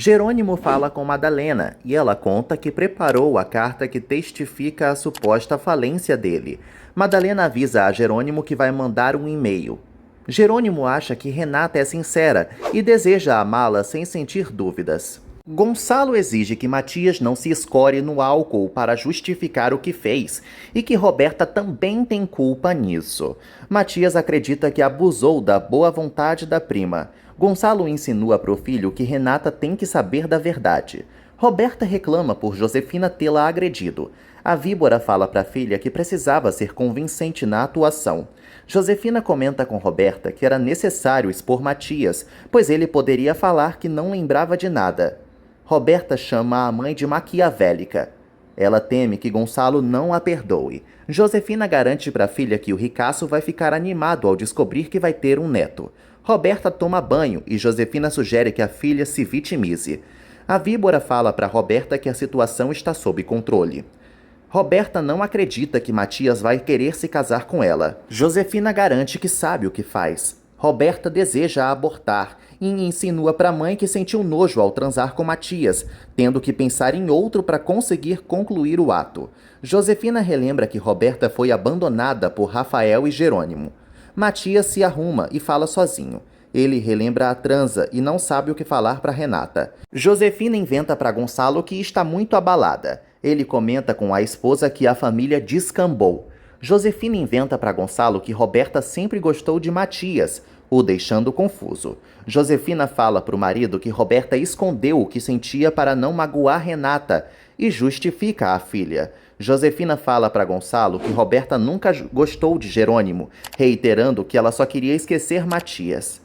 Jerônimo fala com Madalena e ela conta que preparou a carta que testifica a suposta falência dele. Madalena avisa a Jerônimo que vai mandar um e-mail. Jerônimo acha que Renata é sincera e deseja amá-la sem sentir dúvidas. Gonçalo exige que Matias não se escore no álcool para justificar o que fez e que Roberta também tem culpa nisso. Matias acredita que abusou da boa vontade da prima. Gonçalo insinua para o filho que Renata tem que saber da verdade. Roberta reclama por Josefina tê-la agredido. A víbora fala para a filha que precisava ser convincente na atuação. Josefina comenta com Roberta que era necessário expor Matias, pois ele poderia falar que não lembrava de nada. Roberta chama a mãe de maquiavélica. Ela teme que Gonçalo não a perdoe. Josefina garante para a filha que o ricaço vai ficar animado ao descobrir que vai ter um neto. Roberta toma banho e Josefina sugere que a filha se vitimize. A víbora fala para Roberta que a situação está sob controle. Roberta não acredita que Matias vai querer se casar com ela. Josefina garante que sabe o que faz. Roberta deseja abortar e insinua para a mãe que sentiu nojo ao transar com Matias, tendo que pensar em outro para conseguir concluir o ato. Josefina relembra que Roberta foi abandonada por Rafael e Jerônimo. Matias se arruma e fala sozinho. Ele relembra a transa e não sabe o que falar para Renata. Josefina inventa para Gonçalo que está muito abalada. Ele comenta com a esposa que a família descambou. Josefina inventa para Gonçalo que Roberta sempre gostou de Matias, o deixando confuso. Josefina fala para o marido que Roberta escondeu o que sentia para não magoar Renata e justifica a filha. Josefina fala para Gonçalo que Roberta nunca gostou de Jerônimo, reiterando que ela só queria esquecer Matias.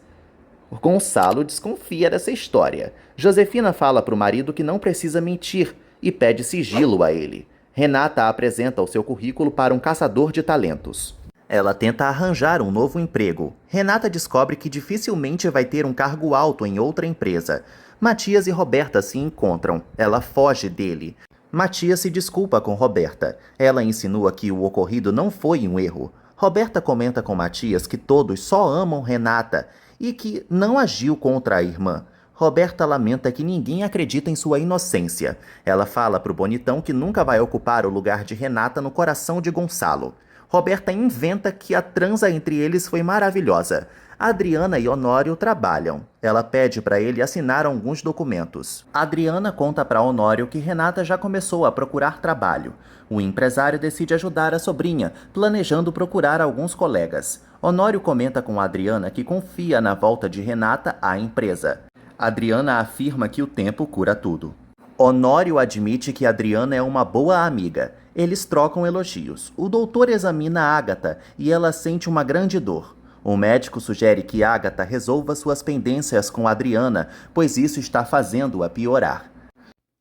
Gonçalo desconfia dessa história. Josefina fala para o marido que não precisa mentir e pede sigilo a ele. Renata apresenta o seu currículo para um caçador de talentos. Ela tenta arranjar um novo emprego. Renata descobre que dificilmente vai ter um cargo alto em outra empresa. Matias e Roberta se encontram. Ela foge dele. Matias se desculpa com Roberta. Ela insinua que o ocorrido não foi um erro. Roberta comenta com Matias que todos só amam Renata e que não agiu contra a irmã. Roberta lamenta que ninguém acredita em sua inocência. Ela fala para o bonitão que nunca vai ocupar o lugar de Renata no coração de Gonçalo. Roberta inventa que a transa entre eles foi maravilhosa. Adriana e Honório trabalham. Ela pede para ele assinar alguns documentos. Adriana conta para Honório que Renata já começou a procurar trabalho. O empresário decide ajudar a sobrinha, planejando procurar alguns colegas. Honório comenta com Adriana que confia na volta de Renata à empresa. Adriana afirma que o tempo cura tudo. Honório admite que Adriana é uma boa amiga. Eles trocam elogios. O doutor examina Ágata e ela sente uma grande dor. O médico sugere que Ágata resolva suas pendências com Adriana, pois isso está fazendo-a piorar.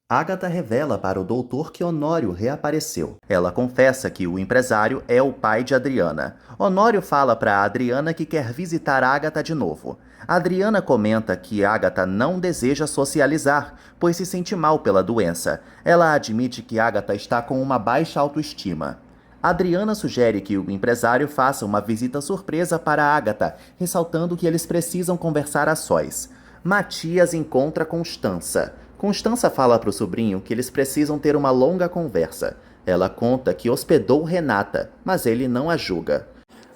Ágata revela para o doutor que Honório reapareceu. Ela confessa que o empresário é o pai de Adriana. Honório fala para Adriana que quer visitar Ágata de novo. Adriana comenta que Ágata não deseja socializar, pois se sente mal pela doença. Ela admite que Ágata está com uma baixa autoestima. Adriana sugere que o empresário faça uma visita surpresa para Ágata, ressaltando que eles precisam conversar a sós. Matias encontra Constança. Constança fala para o sobrinho que eles precisam ter uma longa conversa. Ela conta que hospedou Renata, mas ele não a julga.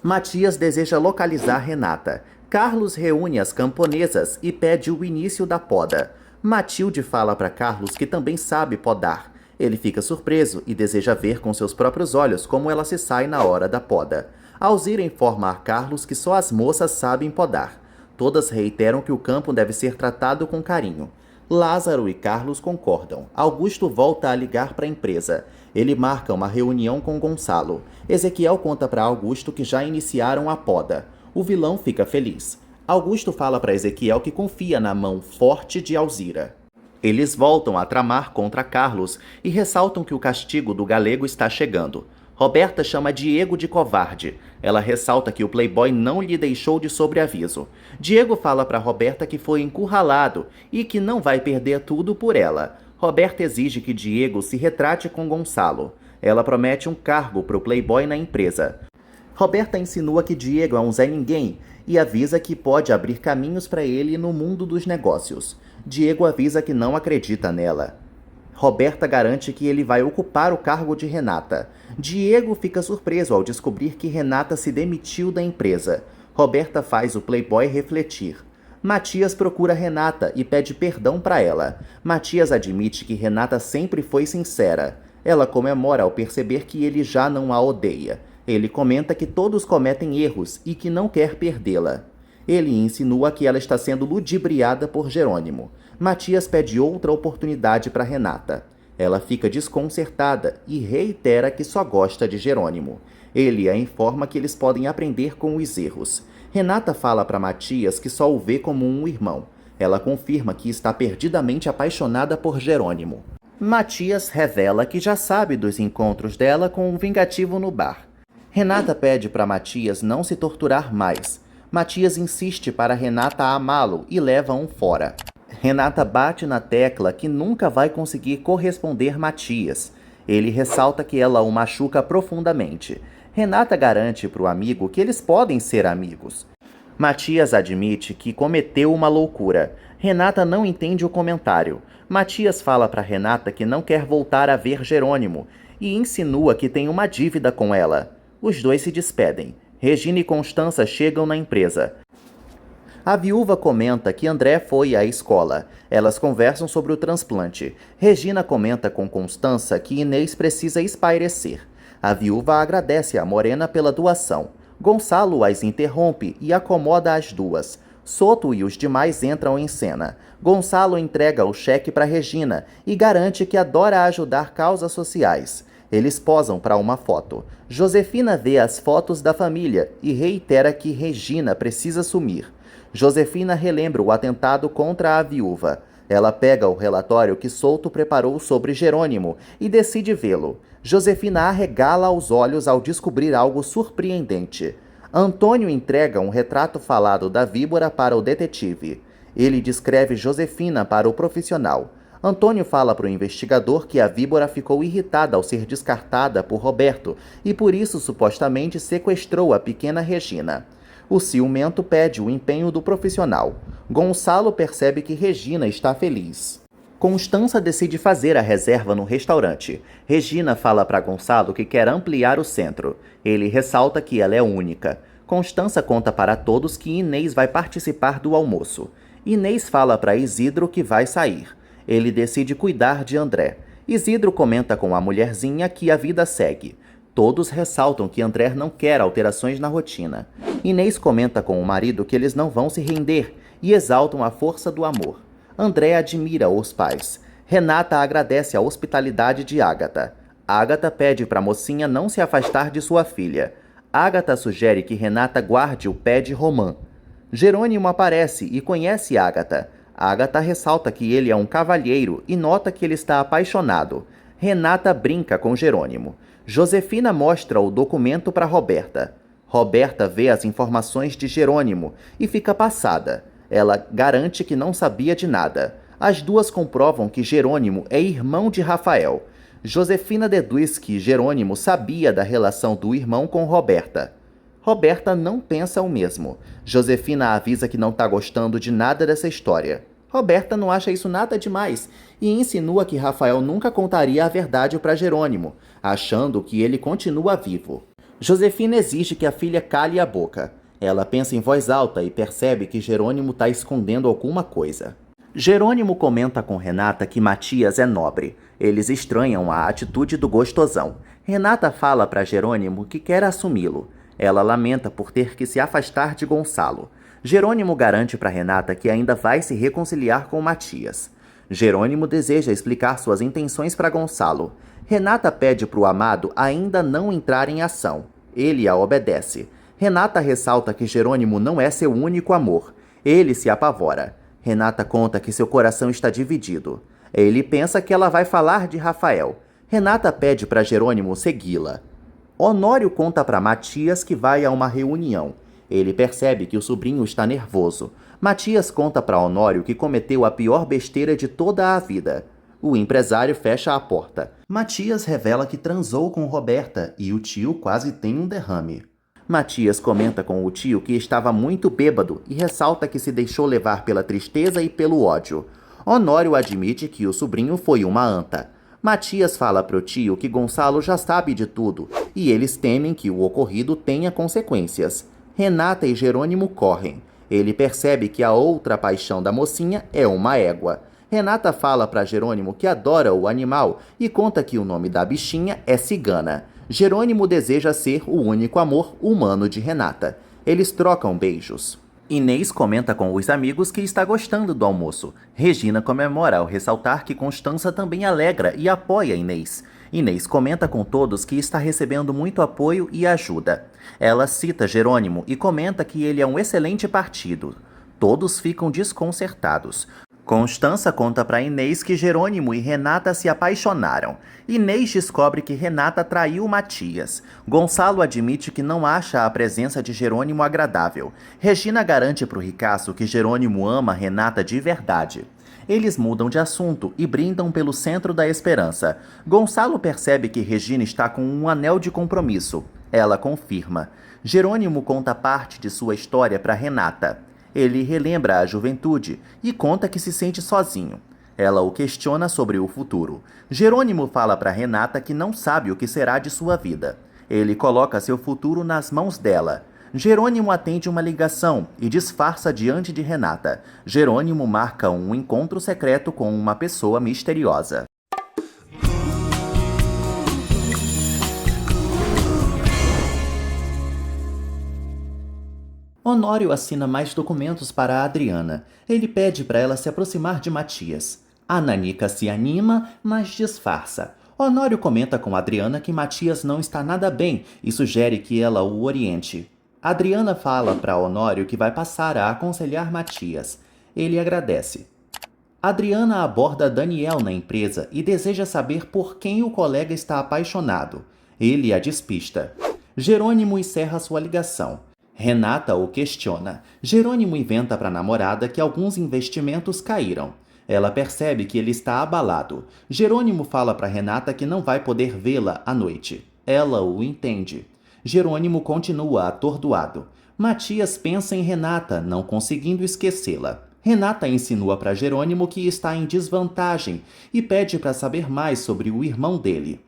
Matias deseja localizar Renata. Carlos reúne as camponesas e pede o início da poda. Matilde fala para Carlos que também sabe podar. Ele fica surpreso e deseja ver com seus próprios olhos como ela se sai na hora da poda. Alzira informa a Carlos que só as moças sabem podar. Todas reiteram que o campo deve ser tratado com carinho. Lázaro e Carlos concordam. Augusto volta a ligar para a empresa. Ele marca uma reunião com Gonçalo. Ezequiel conta para Augusto que já iniciaram a poda. O vilão fica feliz. Augusto fala para Ezequiel que confia na mão forte de Alzira. Eles voltam a tramar contra Carlos e ressaltam que o castigo do galego está chegando. Roberta chama Diego de covarde. Ela ressalta que o playboy não lhe deixou de sobreaviso. Diego fala para Roberta que foi encurralado e que não vai perder tudo por ela. Roberta exige que Diego se retrate com Gonçalo. Ela promete um cargo para o playboy na empresa. Roberta insinua que Diego é um Zé Ninguém e avisa que pode abrir caminhos para ele no mundo dos negócios. Diego avisa que não acredita nela. Roberta garante que ele vai ocupar o cargo de Renata. Diego fica surpreso ao descobrir que Renata se demitiu da empresa. Roberta faz o playboy refletir. Matias procura Renata e pede perdão para ela. Matias admite que Renata sempre foi sincera. Ela comemora ao perceber que ele já não a odeia. Ele comenta que todos cometem erros e que não quer perdê-la. Ele insinua que ela está sendo ludibriada por Jerônimo. Matias pede outra oportunidade para Renata. Ela fica desconcertada e reitera que só gosta de Jerônimo. Ele a informa que eles podem aprender com os erros. Renata fala para Matias que só o vê como um irmão. Ela confirma que está perdidamente apaixonada por Jerônimo. Matias revela que já sabe dos encontros dela com um vingativo no bar. Renata pede para Matias não se torturar mais. Matias insiste para Renata amá-lo e leva-o fora. Renata bate na tecla que nunca vai conseguir corresponder Matias. Ele ressalta que ela o machuca profundamente. Renata garante para o amigo que eles podem ser amigos. Matias admite que cometeu uma loucura. Renata não entende o comentário. Matias fala para Renata que não quer voltar a ver Jerônimo e insinua que tem uma dívida com ela. Os dois se despedem. Regina e Constança chegam na empresa. A viúva comenta que André foi à escola. Elas conversam sobre o transplante. Regina comenta com Constança que Inês precisa espairecer. A viúva agradece a Morena pela doação. Gonçalo as interrompe e acomoda as duas. Soto e os demais entram em cena. Gonçalo entrega o cheque para Regina e garante que adora ajudar causas sociais. Eles posam para uma foto. Josefina vê as fotos da família e reitera que Regina precisa sumir. Josefina relembra o atentado contra a viúva. Ela pega o relatório que Souto preparou sobre Jerônimo e decide vê-lo. Josefina arregala os olhos ao descobrir algo surpreendente. Antônio entrega um retrato falado da víbora para o detetive. Ele descreve Josefina para o profissional. Antônio fala para o investigador que a víbora ficou irritada ao ser descartada por Roberto e por isso supostamente sequestrou a pequena Regina. O ciumento pede o empenho do profissional. Gonçalo percebe que Regina está feliz. Constança decide fazer a reserva no restaurante. Regina fala para Gonçalo que quer ampliar o centro. Ele ressalta que ela é única. Constança conta para todos que Inês vai participar do almoço. Inês fala para Isidro que vai sair. Ele decide cuidar de André. Isidro comenta com a mulherzinha que a vida segue. Todos ressaltam que André não quer alterações na rotina. Inês comenta com o marido que eles não vão se render e exaltam a força do amor. André admira os pais. Renata agradece a hospitalidade de Ágata. Ágata pede para a mocinha não se afastar de sua filha. Ágata sugere que Renata guarde o pé de Romã. Jerônimo aparece e conhece Ágata. Ágata ressalta que ele é um cavalheiro e nota que ele está apaixonado. Renata brinca com Jerônimo. Josefina mostra o documento para Roberta. Roberta vê as informações de Jerônimo e fica passada. Ela garante que não sabia de nada. As duas comprovam que Jerônimo é irmão de Rafael. Josefina deduz que Jerônimo sabia da relação do irmão com Roberta. Roberta não pensa o mesmo. Josefina avisa que não está gostando de nada dessa história. Roberta não acha isso nada demais e insinua que Rafael nunca contaria a verdade para Jerônimo, achando que ele continua vivo. Josefina exige que a filha cale a boca. Ela pensa em voz alta e percebe que Jerônimo está escondendo alguma coisa. Jerônimo comenta com Renata que Matias é nobre. Eles estranham a atitude do gostosão. Renata fala para Jerônimo que quer assumi-lo. Ela lamenta por ter que se afastar de Gonçalo. Jerônimo garante para Renata que ainda vai se reconciliar com Matias. Jerônimo deseja explicar suas intenções para Gonçalo. Renata pede para o amado ainda não entrar em ação. Ele a obedece. Renata ressalta que Jerônimo não é seu único amor. Ele se apavora. Renata conta que seu coração está dividido. Ele pensa que ela vai falar de Rafael. Renata pede para Jerônimo segui-la. Honório conta para Matias que vai a uma reunião. Ele percebe que o sobrinho está nervoso. Matias conta para Honório que cometeu a pior besteira de toda a vida. O empresário fecha a porta. Matias revela que transou com Roberta e o tio quase tem um derrame. Matias comenta com o tio que estava muito bêbado e ressalta que se deixou levar pela tristeza e pelo ódio. Honório admite que o sobrinho foi uma anta. Matias fala pro tio que Gonçalo já sabe de tudo e eles temem que o ocorrido tenha consequências. Renata e Jerônimo correm. Ele percebe que a outra paixão da mocinha é uma égua. Renata fala para Jerônimo que adora o animal e conta que o nome da bichinha é Cigana. Jerônimo deseja ser o único amor humano de Renata. Eles trocam beijos. Inês comenta com os amigos que está gostando do almoço. Regina comemora ao ressaltar que Constança também alegra e apoia Inês. Inês comenta com todos que está recebendo muito apoio e ajuda. Ela cita Jerônimo e comenta que ele é um excelente partido. Todos ficam desconcertados. Constança conta para Inês que Jerônimo e Renata se apaixonaram. Inês descobre que Renata traiu Matias. Gonçalo admite que não acha a presença de Jerônimo agradável. Regina garante para o Ricaço que Jerônimo ama Renata de verdade. Eles mudam de assunto e brindam pelo Centro da Esperança. Gonçalo percebe que Regina está com um anel de compromisso. Ela confirma. Jerônimo conta parte de sua história para Renata. Ele relembra a juventude e conta que se sente sozinho. Ela o questiona sobre o futuro. Jerônimo fala para Renata que não sabe o que será de sua vida. Ele coloca seu futuro nas mãos dela. Jerônimo atende uma ligação e disfarça diante de Renata. Jerônimo marca um encontro secreto com uma pessoa misteriosa. Honório assina mais documentos para a Adriana. Ele pede para ela se aproximar de Matias. A Nanica se anima, mas disfarça. Honório comenta com Adriana que Matias não está nada bem e sugere que ela o oriente. Adriana fala para Honório que vai passar a aconselhar Matias. Ele agradece. Adriana aborda Daniel na empresa e deseja saber por quem o colega está apaixonado. Ele a despista. Jerônimo encerra sua ligação. Renata o questiona. Jerônimo inventa para a namorada que alguns investimentos caíram. Ela percebe que ele está abalado. Jerônimo fala para Renata que não vai poder vê-la à noite. Ela o entende. Jerônimo continua atordoado. Matias pensa em Renata, não conseguindo esquecê-la. Renata insinua para Jerônimo que está em desvantagem e pede para saber mais sobre o irmão dele.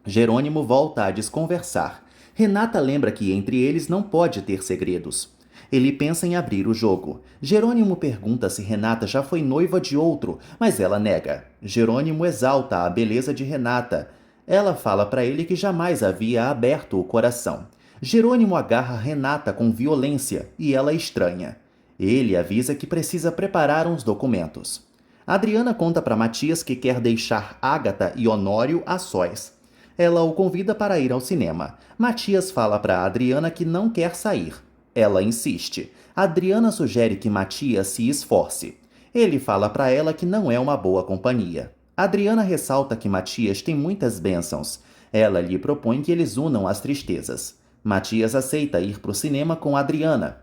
Jerônimo volta a desconversar. Renata lembra que entre eles não pode ter segredos. Ele pensa em abrir o jogo. Jerônimo pergunta se Renata já foi noiva de outro, mas ela nega. Jerônimo exalta a beleza de Renata. Ela fala para ele que jamais havia aberto o coração. Jerônimo agarra Renata com violência e ela estranha. Ele avisa que precisa preparar uns documentos. Adriana conta para Matias que quer deixar Ágata e Honório a sós. Ela o convida para ir ao cinema. Matias fala para Adriana que não quer sair. Ela insiste. Adriana sugere que Matias se esforce. Ele fala para ela que não é uma boa companhia. Adriana ressalta que Matias tem muitas bênçãos. Ela lhe propõe que eles unam as tristezas. Matias aceita ir para o cinema com Adriana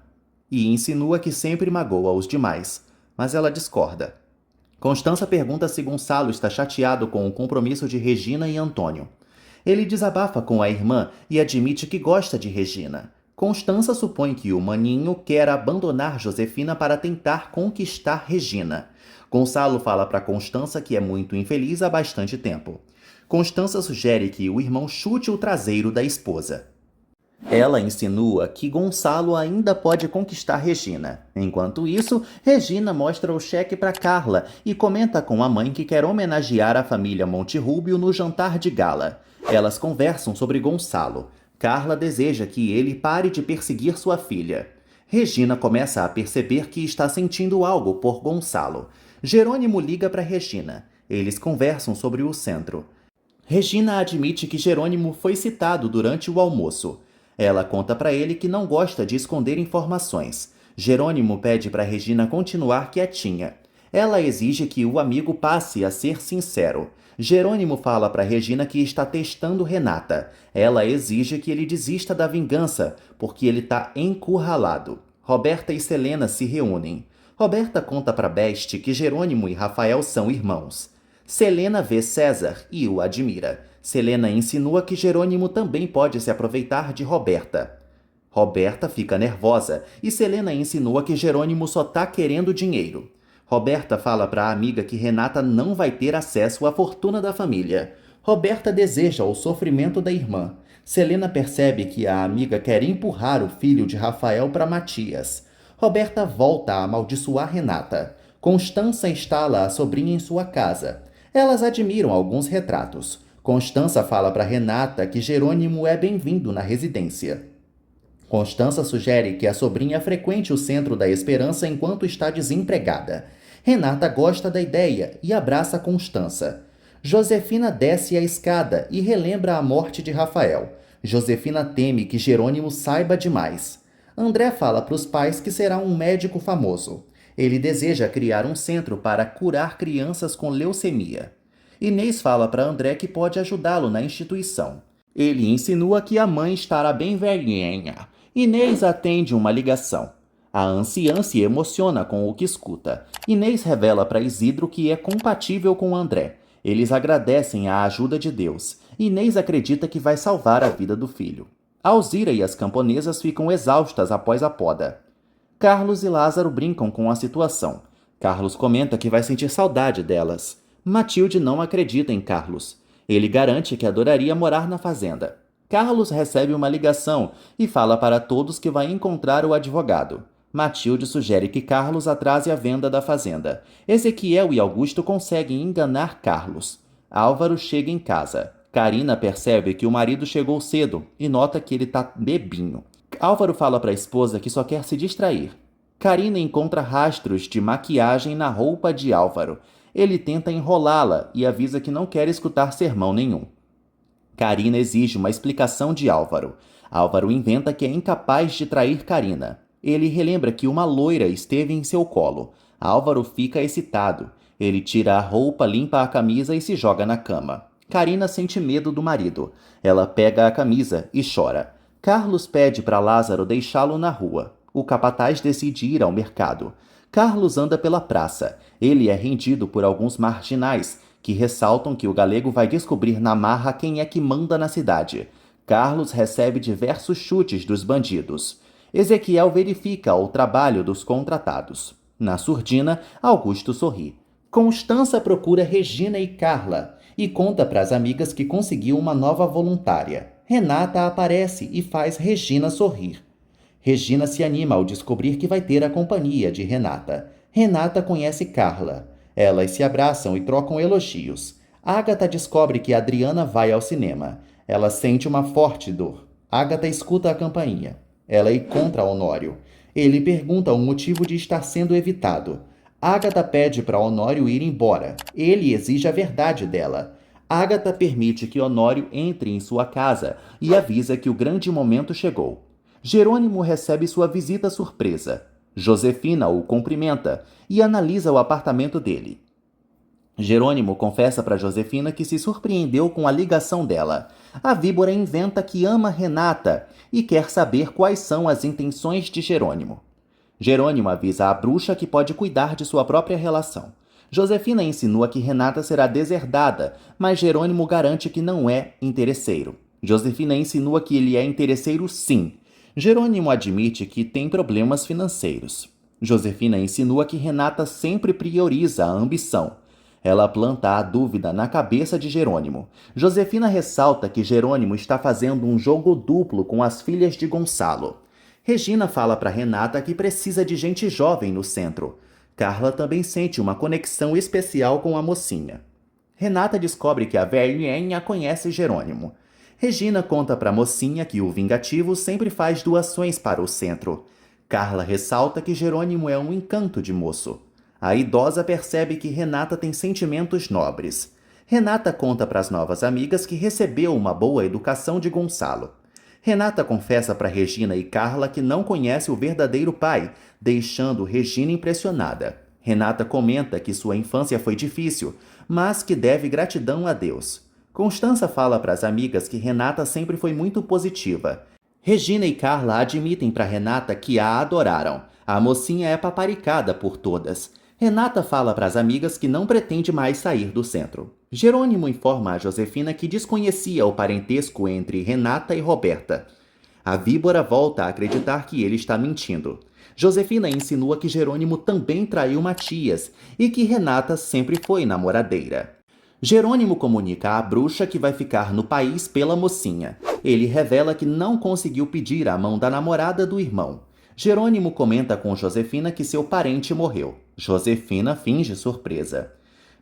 e insinua que sempre magoa os demais, mas ela discorda. Constança pergunta se Gonçalo está chateado com o compromisso de Regina e Antônio. Ele desabafa com a irmã e admite que gosta de Regina. Constança supõe que o maninho quer abandonar Josefina para tentar conquistar Regina. Gonçalo fala para Constança que é muito infeliz há bastante tempo. Constança sugere que o irmão chute o traseiro da esposa. Ela insinua que Gonçalo ainda pode conquistar Regina. Enquanto isso, Regina mostra o cheque para Carla e comenta com a mãe que quer homenagear a família Monterrubio no jantar de gala. Elas conversam sobre Gonçalo. Carla deseja que ele pare de perseguir sua filha. Regina começa a perceber que está sentindo algo por Gonçalo. Jerônimo liga para Regina. Eles conversam sobre o centro. Regina admite que Jerônimo foi citado durante o almoço. Ela conta para ele que não gosta de esconder informações. Jerônimo pede para Regina continuar quietinha. Ela exige que o amigo passe a ser sincero. Jerônimo fala para Regina que está testando Renata. Ela exige que ele desista da vingança, porque ele está encurralado. Roberta e Selena se reúnem. Roberta conta para Beste que Jerônimo e Rafael são irmãos. Selena vê César e o admira. Selena insinua que Jerônimo também pode se aproveitar de Roberta. Roberta fica nervosa e Selena insinua que Jerônimo só tá querendo dinheiro. Roberta fala para a amiga que Renata não vai ter acesso à fortuna da família. Roberta deseja o sofrimento da irmã. Selena percebe que a amiga quer empurrar o filho de Rafael para Matias. Roberta volta a amaldiçoar Renata. Constança instala a sobrinha em sua casa. Elas admiram alguns retratos. Constança fala para Renata que Jerônimo é bem-vindo na residência. Constança sugere que a sobrinha frequente o Centro da Esperança enquanto está desempregada. Renata gosta da ideia e abraça Constança. Josefina desce a escada e relembra a morte de Rafael. Josefina teme que Jerônimo saiba demais. André fala para os pais que será um médico famoso. Ele deseja criar um centro para curar crianças com leucemia. Inês fala para André que pode ajudá-lo na instituição. Ele insinua que a mãe estará bem velhinha. Inês atende uma ligação. A anciã se emociona com o que escuta. Inês revela para Isidro que é compatível com André. Eles agradecem a ajuda de Deus. Inês acredita que vai salvar a vida do filho. Alzira e as camponesas ficam exaustas após a poda. Carlos e Lázaro brincam com a situação. Carlos comenta que vai sentir saudade delas. Matilde não acredita em Carlos. Ele garante que adoraria morar na fazenda. Carlos recebe uma ligação e fala para todos que vai encontrar o advogado. Matilde sugere que Carlos atrase a venda da fazenda. Ezequiel e Augusto conseguem enganar Carlos. Álvaro chega em casa. Carina percebe que o marido chegou cedo e nota que ele está bebinho. Álvaro fala para a esposa que só quer se distrair. Carina encontra rastros de maquiagem na roupa de Álvaro. Ele tenta enrolá-la e avisa que não quer escutar sermão nenhum. Carina exige uma explicação de Álvaro. Álvaro inventa que é incapaz de trair Carina. Ele relembra que uma loira esteve em seu colo. Álvaro fica excitado. Ele tira a roupa, limpa a camisa e se joga na cama. Carina sente medo do marido. Ela pega a camisa e chora. Carlos pede para Lázaro deixá-lo na rua. O capataz decide ir ao mercado. Carlos anda pela praça. Ele é rendido por alguns marginais, que ressaltam que o galego vai descobrir na marra quem é que manda na cidade. Carlos recebe diversos chutes dos bandidos. Ezequiel verifica o trabalho dos contratados. Na surdina, Augusto sorri. Constança procura Regina e Carla e conta para as amigas que conseguiu uma nova voluntária. Renata aparece e faz Regina sorrir. Regina se anima ao descobrir que vai ter a companhia de Renata. Renata conhece Carla. Elas se abraçam e trocam elogios. Ágata descobre que Adriana vai ao cinema. Ela sente uma forte dor. Ágata escuta a campainha. Ela encontra Honório. Ele pergunta o motivo de estar sendo evitado. Ágata pede para Honório ir embora. Ele exige a verdade dela. Ágata permite que Honório entre em sua casa e avisa que o grande momento chegou. Jerônimo recebe sua visita surpresa. Josefina o cumprimenta e analisa o apartamento dele. Jerônimo confessa para Josefina que se surpreendeu com a ligação dela. A víbora inventa que ama Renata e quer saber quais são as intenções de Jerônimo. Jerônimo avisa a bruxa que pode cuidar de sua própria relação. Josefina insinua que Renata será deserdada, mas Jerônimo garante que não é interesseiro. Josefina insinua que ele é interesseiro sim. Jerônimo admite que tem problemas financeiros. Josefina insinua que Renata sempre prioriza a ambição. Ela planta a dúvida na cabeça de Jerônimo. Josefina ressalta que Jerônimo está fazendo um jogo duplo com as filhas de Gonçalo. Regina fala para Renata que precisa de gente jovem no centro. Carla também sente uma conexão especial com a mocinha. Renata descobre que a velhinha conhece Jerônimo. Regina conta para a mocinha que o vingativo sempre faz doações para o centro. Carla ressalta que Jerônimo é um encanto de moço. A idosa percebe que Renata tem sentimentos nobres. Renata conta para as novas amigas que recebeu uma boa educação de Gonçalo. Renata confessa para Regina e Carla que não conhece o verdadeiro pai, deixando Regina impressionada. Renata comenta que sua infância foi difícil, mas que deve gratidão a Deus. Constança fala para as amigas que Renata sempre foi muito positiva. Regina e Carla admitem para Renata que a adoraram. A mocinha é paparicada por todas. Renata fala para as amigas que não pretende mais sair do centro. Jerônimo informa a Josefina que desconhecia o parentesco entre Renata e Roberta. A víbora volta a acreditar que ele está mentindo. Josefina insinua que Jerônimo também traiu Matias e que Renata sempre foi namoradeira. Jerônimo comunica à bruxa que vai ficar no país pela mocinha. Ele revela que não conseguiu pedir a mão da namorada do irmão. Jerônimo comenta com Josefina que seu parente morreu. Josefina finge surpresa.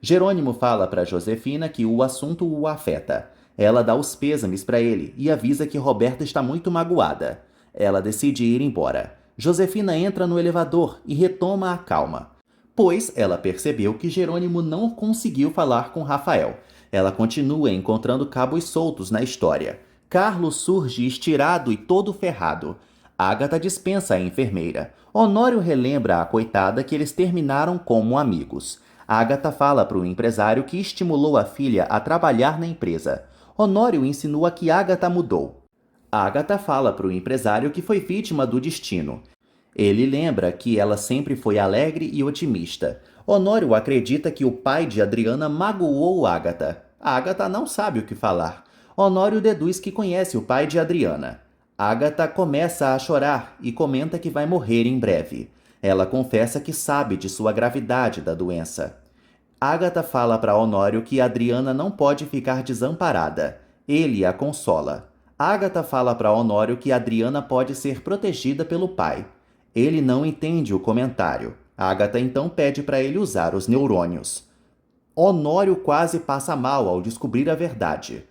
Jerônimo fala para Josefina que o assunto o afeta. Ela dá os pêsames para ele e avisa que Roberta está muito magoada. Ela decide ir embora. Josefina entra no elevador e retoma a calma, pois ela percebeu que Jerônimo não conseguiu falar com Rafael. Ela continua encontrando cabos soltos na história. Carlos surge estirado e todo ferrado. Ágata dispensa a enfermeira. Honório relembra à coitada que eles terminaram como amigos. Ágata fala para o empresário que estimulou a filha a trabalhar na empresa. Honório insinua que Ágata mudou. Ágata fala para o empresário que foi vítima do destino. Ele lembra que ela sempre foi alegre e otimista. Honório acredita que o pai de Adriana magoou Ágata. Ágata não sabe o que falar. Honório deduz que conhece o pai de Adriana. Ágata começa a chorar e comenta que vai morrer em breve. Ela confessa que sabe de sua gravidade da doença. Ágata fala para Honório que Adriana não pode ficar desamparada. Ele a consola. Ágata fala para Honório que Adriana pode ser protegida pelo pai. Ele não entende o comentário. Ágata então pede para ele usar os neurônios. Honório quase passa mal ao descobrir a verdade.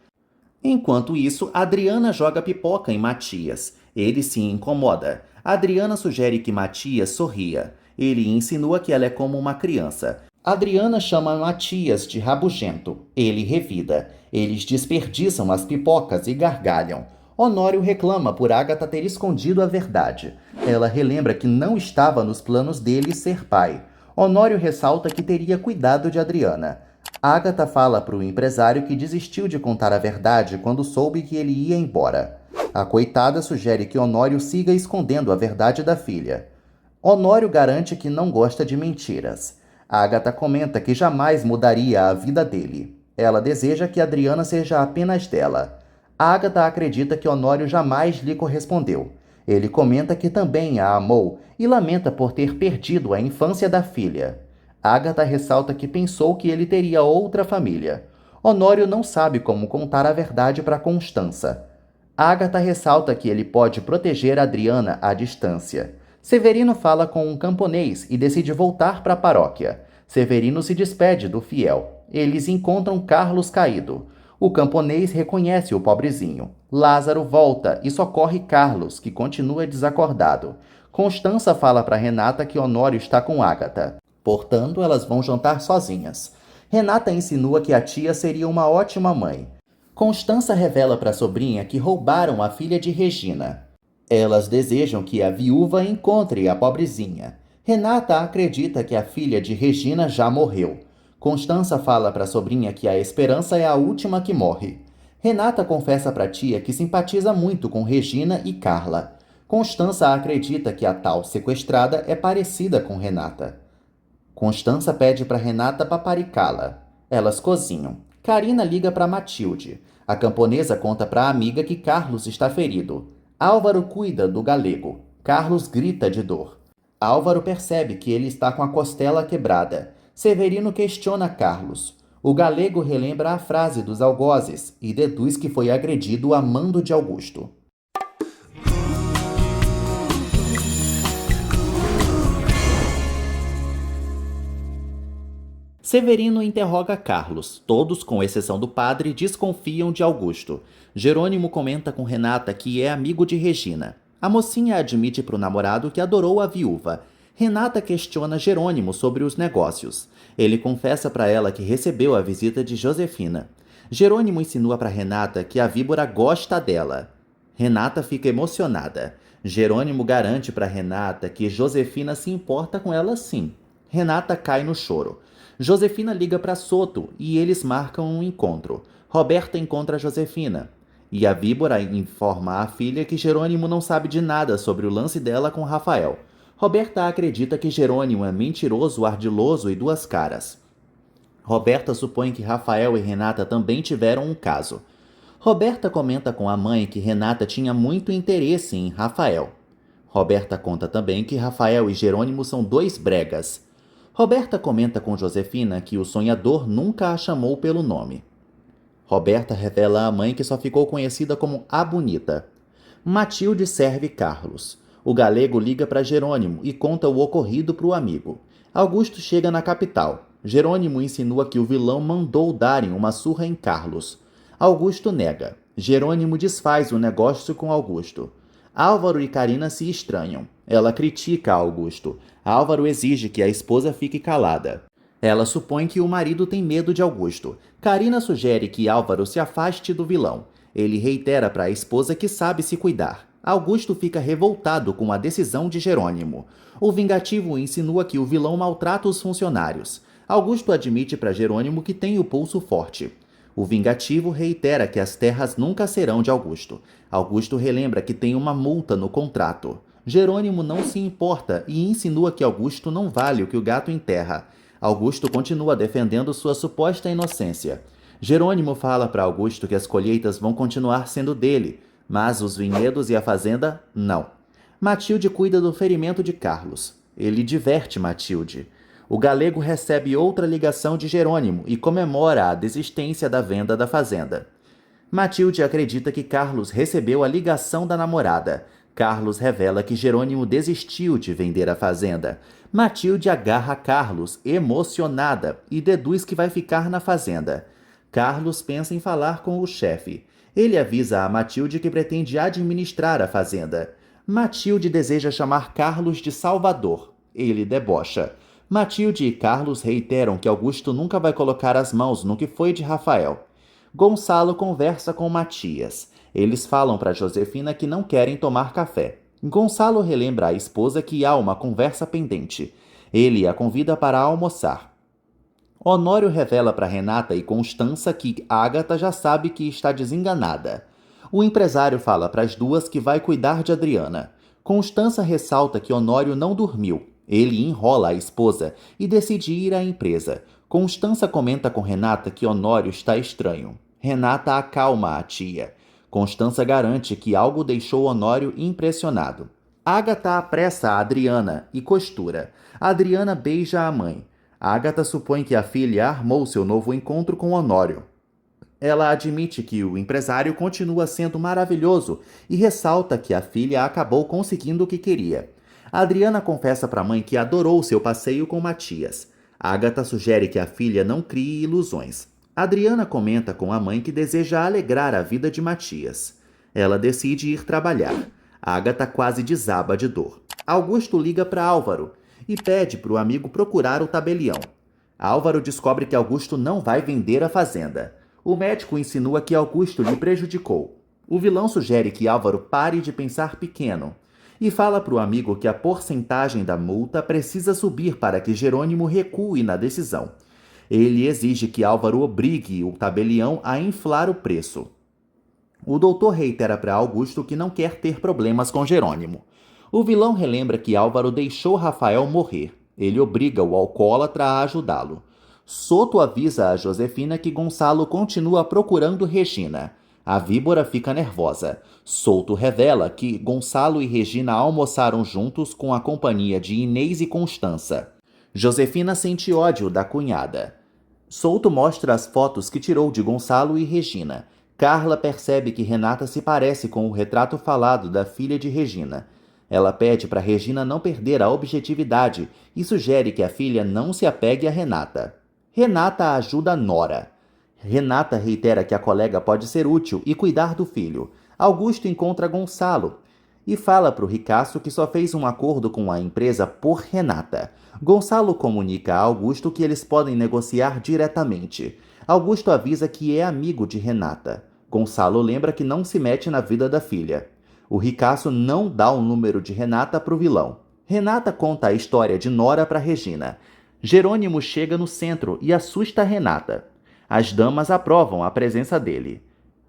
Enquanto isso, Adriana joga pipoca em Matias. Ele se incomoda. Adriana sugere que Matias sorria. Ele insinua que ela é como uma criança. Adriana chama Matias de rabugento. Ele revida. Eles desperdiçam as pipocas e gargalham. Honório reclama por Ágata ter escondido a verdade. Ela relembra que não estava nos planos dele ser pai. Honório ressalta que teria cuidado de Adriana. Ágata fala para o empresário que desistiu de contar a verdade quando soube que ele ia embora. A coitada sugere que Honório siga escondendo a verdade da filha. Honório garante que não gosta de mentiras. Ágata comenta que jamais mudaria a vida dele. Ela deseja que Adriana seja apenas dela. Ágata acredita que Honório jamais lhe correspondeu. Ele comenta que também a amou e lamenta por ter perdido a infância da filha. Ágata ressalta que pensou que ele teria outra família. Honório não sabe como contar a verdade para Constança. Ágata ressalta que ele pode proteger Adriana à distância. Severino fala com um camponês e decide voltar para a paróquia. Severino se despede do fiel. Eles encontram Carlos caído. O camponês reconhece o pobrezinho. Lázaro volta e socorre Carlos, que continua desacordado. Constança fala para Renata que Honório está com Ágata. Portanto, elas vão jantar sozinhas. Renata insinua que a tia seria uma ótima mãe. Constança revela para a sobrinha que roubaram a filha de Regina. Elas desejam que a viúva encontre a pobrezinha. Renata acredita que a filha de Regina já morreu. Constança fala para a sobrinha que a esperança é a última que morre. Renata confessa para a tia que simpatiza muito com Regina e Carla. Constança acredita que a tal sequestrada é parecida com Renata. Constança pede para Renata paparicá-la. Elas cozinham. Carina liga para Matilde. A camponesa conta para a amiga que Carlos está ferido. Álvaro cuida do galego. Carlos grita de dor. Álvaro percebe que ele está com a costela quebrada. Severino questiona Carlos. O galego relembra a frase dos algozes e deduz que foi agredido amando de Augusto. Severino interroga Carlos. Todos, com exceção do padre, desconfiam de Augusto. Jerônimo comenta com Renata que é amigo de Regina. A mocinha admite para o namorado que adorou a viúva. Renata questiona Jerônimo sobre os negócios. Ele confessa para ela que recebeu a visita de Josefina. Jerônimo insinua para Renata que a víbora gosta dela. Renata fica emocionada. Jerônimo garante para Renata que Josefina se importa com ela sim. Renata cai no choro. Josefina liga para Soto e eles marcam um encontro. Roberta encontra Josefina. E a víbora informa a filha que Jerônimo não sabe de nada sobre o lance dela com Rafael. Roberta acredita que Jerônimo é mentiroso, ardiloso e duas caras. Roberta supõe que Rafael e Renata também tiveram um caso. Roberta comenta com a mãe que Renata tinha muito interesse em Rafael. Roberta conta também que Rafael e Jerônimo são dois bregas. Roberta comenta com Josefina que o sonhador nunca a chamou pelo nome. Roberta revela à mãe que só ficou conhecida como a Bonita. Matilde serve Carlos. O galego liga para Jerônimo e conta o ocorrido para o amigo. Augusto chega na capital. Jerônimo insinua que o vilão mandou darem uma surra em Carlos. Augusto nega. Jerônimo desfaz o negócio com Augusto. Álvaro e Carina se estranham. Ela critica Augusto. Álvaro exige que a esposa fique calada. Ela supõe que o marido tem medo de Augusto. Carina sugere que Álvaro se afaste do vilão. Ele reitera para a esposa que sabe se cuidar. Augusto fica revoltado com a decisão de Jerônimo. O vingativo insinua que o vilão maltrata os funcionários. Augusto admite para Jerônimo que tem o pulso forte. O vingativo reitera que as terras nunca serão de Augusto. Augusto relembra que tem uma multa no contrato. Jerônimo não se importa e insinua que Augusto não vale o que o gato enterra. Augusto continua defendendo sua suposta inocência. Jerônimo fala para Augusto que as colheitas vão continuar sendo dele, mas os vinhedos e a fazenda, não. Matilde cuida do ferimento de Carlos. Ele diverte Matilde. O galego recebe outra ligação de Jerônimo e comemora a desistência da venda da fazenda. Matilde acredita que Carlos recebeu a ligação da namorada. Carlos revela que Jerônimo desistiu de vender a fazenda. Matilde agarra Carlos, emocionada, e deduz que vai ficar na fazenda. Carlos pensa em falar com o chefe. Ele avisa a Matilde que pretende administrar a fazenda. Matilde deseja chamar Carlos de Salvador. Ele debocha. Matilde e Carlos reiteram que Augusto nunca vai colocar as mãos no que foi de Rafael. Gonçalo conversa com Matias. Eles falam para Josefina que não querem tomar café. Gonçalo relembra à esposa que há uma conversa pendente. Ele a convida para almoçar. Honório revela para Renata e Constança que Ágata já sabe que está desenganada. O empresário fala para as duas que vai cuidar de Adriana. Constança ressalta que Honório não dormiu. Ele enrola a esposa e decide ir à empresa. Constança comenta com Renata que Honório está estranho. Renata acalma a tia. Constança garante que algo deixou Honório impressionado. Ágata apressa a Adriana e costura. Adriana beija a mãe. Ágata supõe que a filha armou seu novo encontro com Honório. Ela admite que o empresário continua sendo maravilhoso e ressalta que a filha acabou conseguindo o que queria. Adriana confessa para a mãe que adorou seu passeio com Matias. Ágata sugere que a filha não crie ilusões. Adriana comenta com a mãe que deseja alegrar a vida de Matias. Ela decide ir trabalhar. Ágata quase desaba de dor. Augusto liga para Álvaro e pede para o amigo procurar o tabelião. Álvaro descobre que Augusto não vai vender a fazenda. O médico insinua que Augusto lhe prejudicou. O vilão sugere que Álvaro pare de pensar pequeno e fala para o amigo que a porcentagem da multa precisa subir para que Jerônimo recue na decisão. Ele exige que Álvaro obrigue o tabelião a inflar o preço. O doutor reitera para Augusto que não quer ter problemas com Jerônimo. O vilão relembra que Álvaro deixou Rafael morrer. Ele obriga o alcoólatra a ajudá-lo. Soto avisa a Josefina que Gonçalo continua procurando Regina. A víbora fica nervosa. Souto revela que Gonçalo e Regina almoçaram juntos com a companhia de Inês e Constança. Josefina sente ódio da cunhada. Souto mostra as fotos que tirou de Gonçalo e Regina. Carla percebe que Renata se parece com o retrato falado da filha de Regina. Ela pede para Regina não perder a objetividade e sugere que a filha não se apegue a Renata. Renata ajuda Nora. Renata reitera que a colega pode ser útil e cuidar do filho. Augusto encontra Gonçalo e fala para o ricaço que só fez um acordo com a empresa por Renata. Gonçalo comunica a Augusto que eles podem negociar diretamente. Augusto avisa que é amigo de Renata. Gonçalo lembra que não se mete na vida da filha. O ricaço não dá o número de Renata para o vilão. Renata conta a história de Nora para Regina. Jerônimo chega no centro e assusta Renata. As damas aprovam a presença dele.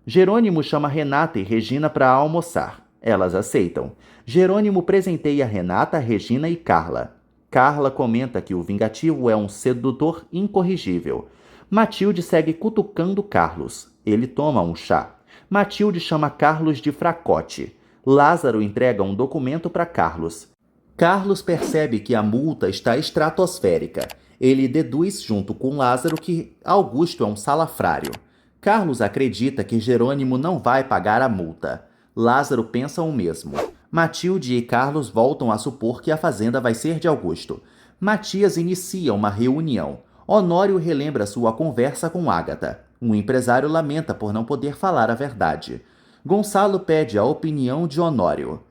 Jerônimo chama Renata e Regina para almoçar. Elas aceitam. Jerônimo presenteia Renata, Regina e Carla. Carla comenta que o vingativo é um sedutor incorrigível. Matilde segue cutucando Carlos. Ele toma um chá. Matilde chama Carlos de fracote. Lázaro entrega um documento para Carlos. Carlos percebe que a multa está estratosférica. Ele deduz junto com Lázaro que Augusto é um salafrário. Carlos acredita que Jerônimo não vai pagar a multa. Lázaro pensa o mesmo. Matilde e Carlos voltam a supor que a fazenda vai ser de Augusto. Matias inicia uma reunião. Honório relembra sua conversa com Ágata. Um empresário lamenta por não poder falar a verdade. Gonçalo pede a opinião de Honório.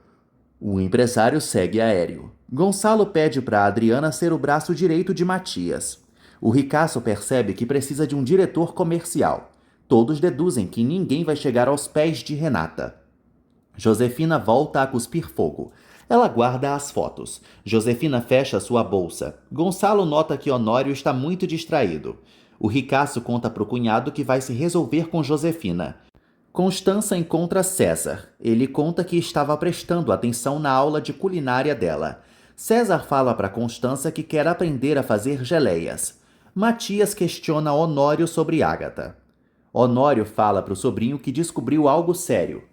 O empresário segue aéreo. Gonçalo pede para Adriana ser o braço direito de Matias. O ricaço percebe que precisa de um diretor comercial. Todos deduzem que ninguém vai chegar aos pés de Renata. Josefina volta a cuspir fogo. Ela guarda as fotos. Josefina fecha sua bolsa. Gonçalo nota que Honório está muito distraído. O ricaço conta para o cunhado que vai se resolver com Josefina. Constança encontra César. Ele conta que estava prestando atenção na aula de culinária dela. César fala para Constança que quer aprender a fazer geleias. Matias questiona Honório sobre Ágata. Honório fala para o sobrinho que descobriu algo sério.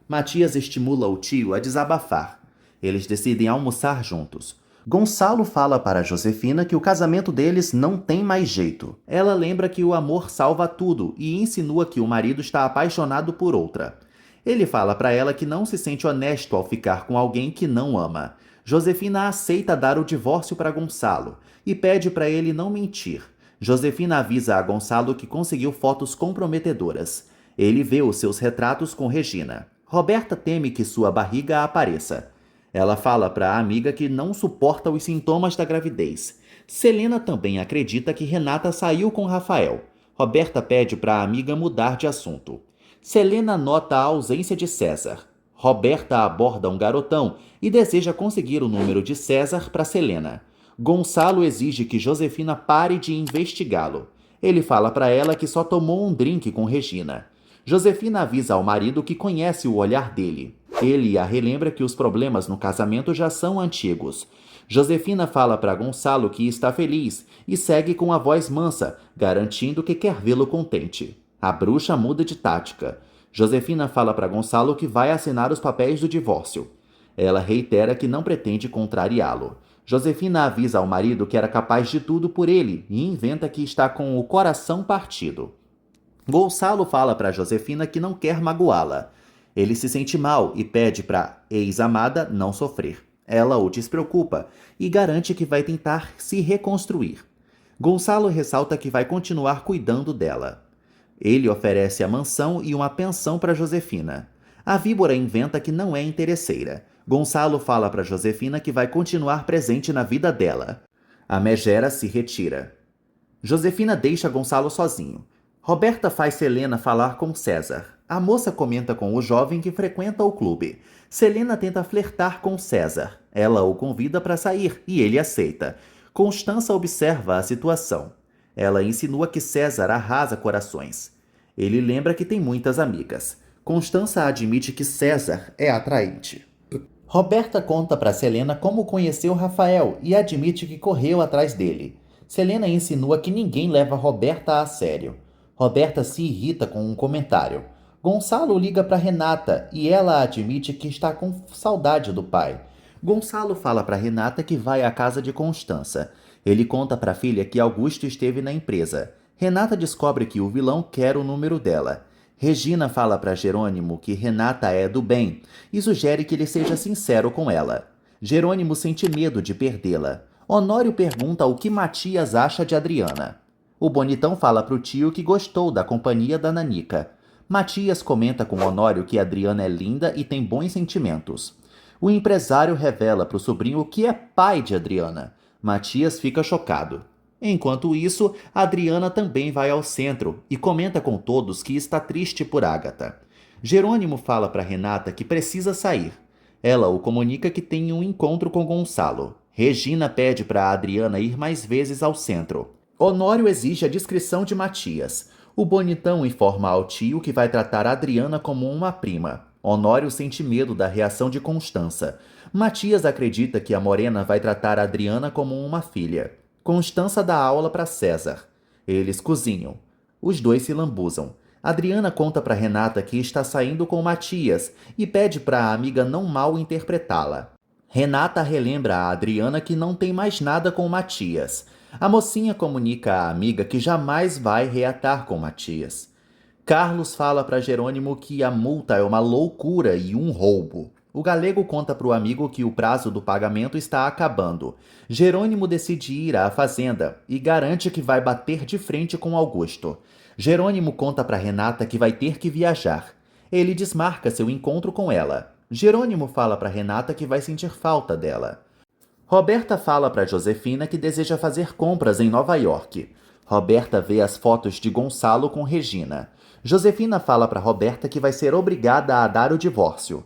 Matias estimula o tio a desabafar. Eles decidem almoçar juntos. Gonçalo fala para Josefina que o casamento deles não tem mais jeito. Ela lembra que o amor salva tudo e insinua que o marido está apaixonado por outra. Ele fala para ela que não se sente honesto ao ficar com alguém que não ama. Josefina aceita dar o divórcio para Gonçalo e pede para ele não mentir. Josefina avisa a Gonçalo que conseguiu fotos comprometedoras. Ele vê os seus retratos com Regina. Roberta teme que sua barriga apareça. Ela fala para a amiga que não suporta os sintomas da gravidez. Selena também acredita que Renata saiu com Rafael. Roberta pede para a amiga mudar de assunto. Selena nota a ausência de César. Roberta aborda um garotão e deseja conseguir o número de César para Selena. Gonçalo exige que Josefina pare de investigá-lo. Ele fala para ela que só tomou um drink com Regina. Josefina avisa ao marido que conhece o olhar dele. Ele a relembra que os problemas no casamento já são antigos. Josefina fala para Gonçalo que está feliz e segue com a voz mansa, garantindo que quer vê-lo contente. A bruxa muda de tática. Josefina fala para Gonçalo que vai assinar os papéis do divórcio. Ela reitera que não pretende contrariá-lo. Josefina avisa ao marido que era capaz de tudo por ele e inventa que está com o coração partido. Gonçalo fala para Josefina que não quer magoá-la. Ele se sente mal e pede para ex-amada não sofrer. Ela o despreocupa e garante que vai tentar se reconstruir. Gonçalo ressalta que vai continuar cuidando dela. Ele oferece a mansão e uma pensão para Josefina. A víbora inventa que não é interesseira. Gonçalo fala para Josefina que vai continuar presente na vida dela. A megera se retira. Josefina deixa Gonçalo sozinho. Roberta faz Selena falar com César. A moça comenta com o jovem que frequenta o clube. Selena tenta flertar com César. Ela o convida para sair e ele aceita. Constança observa a situação. Ela insinua que César arrasa corações. Ele lembra que tem muitas amigas. Constança admite que César é atraente. Roberta conta para Selena como conheceu Rafael e admite que correu atrás dele. Selena insinua que ninguém leva Roberta a sério. Roberta se irrita com um comentário. Gonçalo liga para Renata e ela admite que está com saudade do pai. Gonçalo fala para Renata que vai à casa de Constança. Ele conta para a filha que Augusto esteve na empresa. Renata descobre que o vilão quer o número dela. Regina fala para Jerônimo que Renata é do bem e sugere que ele seja sincero com ela. Jerônimo sente medo de perdê-la. Honório pergunta o que Matias acha de Adriana. O bonitão fala para o tio que gostou da companhia da Nanica. Matias comenta com Honório que Adriana é linda e tem bons sentimentos. O empresário revela para o sobrinho que é pai de Adriana. Matias fica chocado. Enquanto isso, Adriana também vai ao centro e comenta com todos que está triste por Ágata. Jerônimo fala para Renata que precisa sair. Ela o comunica que tem um encontro com Gonçalo. Regina pede para Adriana ir mais vezes ao centro. Honório exige a descrição de Matias. O bonitão informa ao tio que vai tratar Adriana como uma prima. Honório sente medo da reação de Constança. Matias acredita que a morena vai tratar Adriana como uma filha. Constança dá aula para César. Eles cozinham. Os dois se lambuzam. Adriana conta para Renata que está saindo com Matias e pede para a amiga não mal interpretá-la. Renata relembra a Adriana que não tem mais nada com Matias. A mocinha comunica à amiga que jamais vai reatar com Matias. Carlos fala para Jerônimo que a multa é uma loucura e um roubo. O galego conta para o amigo que o prazo do pagamento está acabando. Jerônimo decide ir à fazenda e garante que vai bater de frente com Augusto. Jerônimo conta para Renata que vai ter que viajar. Ele desmarca seu encontro com ela. Jerônimo fala para Renata que vai sentir falta dela. Roberta fala para Josefina que deseja fazer compras em Nova York. Roberta vê as fotos de Gonçalo com Regina. Josefina fala para Roberta que vai ser obrigada a dar o divórcio.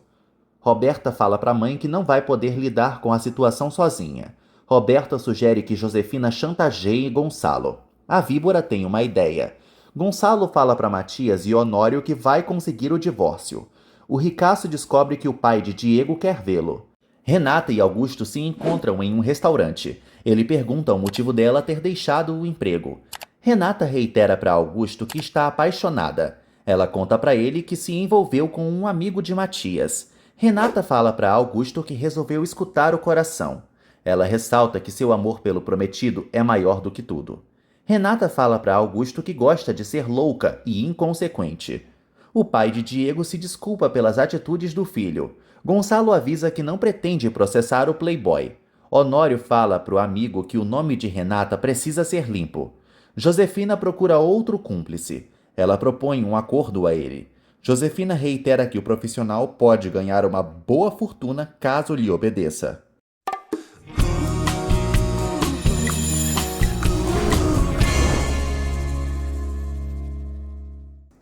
Roberta fala para a mãe que não vai poder lidar com a situação sozinha. Roberta sugere que Josefina chantageie Gonçalo. A víbora tem uma ideia. Gonçalo fala para Matias e Honório que vai conseguir o divórcio. O ricaço descobre que o pai de Diego quer vê-lo. Renata e Augusto se encontram em um restaurante. Ele pergunta o motivo dela ter deixado o emprego. Renata reitera para Augusto que está apaixonada. Ela conta para ele que se envolveu com um amigo de Matias. Renata fala para Augusto que resolveu escutar o coração. Ela ressalta que seu amor pelo prometido é maior do que tudo. Renata fala para Augusto que gosta de ser louca e inconsequente. O pai de Diego se desculpa pelas atitudes do filho. Gonçalo avisa que não pretende processar o playboy. Honório fala para o amigo que o nome de Renata precisa ser limpo. Josefina procura outro cúmplice. Ela propõe um acordo a ele. Josefina reitera que o profissional pode ganhar uma boa fortuna caso lhe obedeça.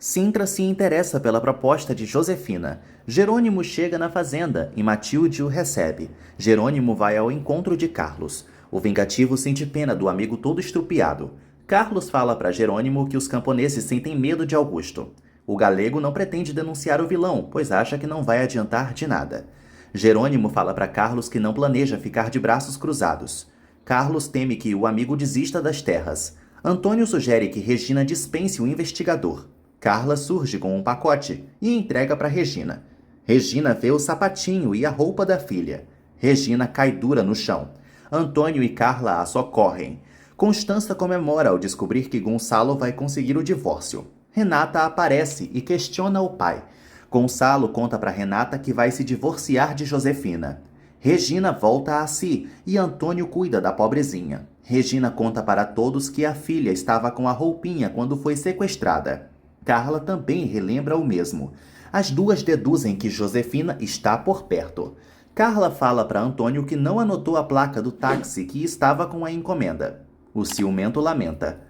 Sintra se interessa pela proposta de Josefina. Jerônimo chega na fazenda e Matilde o recebe. Jerônimo vai ao encontro de Carlos. O vingativo sente pena do amigo todo estrupiado. Carlos fala para Jerônimo que os camponeses sentem medo de Augusto. O galego não pretende denunciar o vilão, pois acha que não vai adiantar de nada. Jerônimo fala para Carlos que não planeja ficar de braços cruzados. Carlos teme que o amigo desista das terras. Antônio sugere que Regina dispense o investigador. Carla surge com um pacote e entrega para Regina. Regina vê o sapatinho e a roupa da filha. Regina cai dura no chão. Antônio e Carla a socorrem. Constança comemora ao descobrir que Gonçalo vai conseguir o divórcio. Renata aparece e questiona o pai. Gonçalo conta para Renata que vai se divorciar de Josefina. Regina volta a si e Antônio cuida da pobrezinha. Regina conta para todos que a filha estava com a roupinha quando foi sequestrada. Carla também relembra o mesmo. As duas deduzem que Josefina está por perto. Carla fala para Antônio que não anotou a placa do táxi que estava com a encomenda. O ciumento lamenta.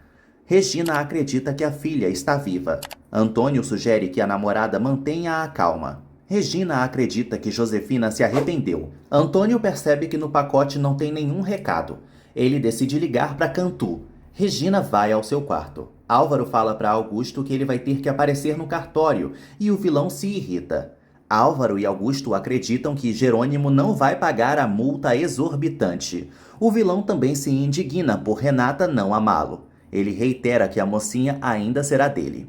Regina acredita que a filha está viva. Antônio sugere que a namorada mantenha a calma. Regina acredita que Josefina se arrependeu. Antônio percebe que no pacote não tem nenhum recado. Ele decide ligar para Cantu. Regina vai ao seu quarto. Álvaro fala para Augusto que ele vai ter que aparecer no cartório e o vilão se irrita. Álvaro e Augusto acreditam que Jerônimo não vai pagar a multa exorbitante. O vilão também se indigna por Renata não amá-lo. Ele reitera que a mocinha ainda será dele.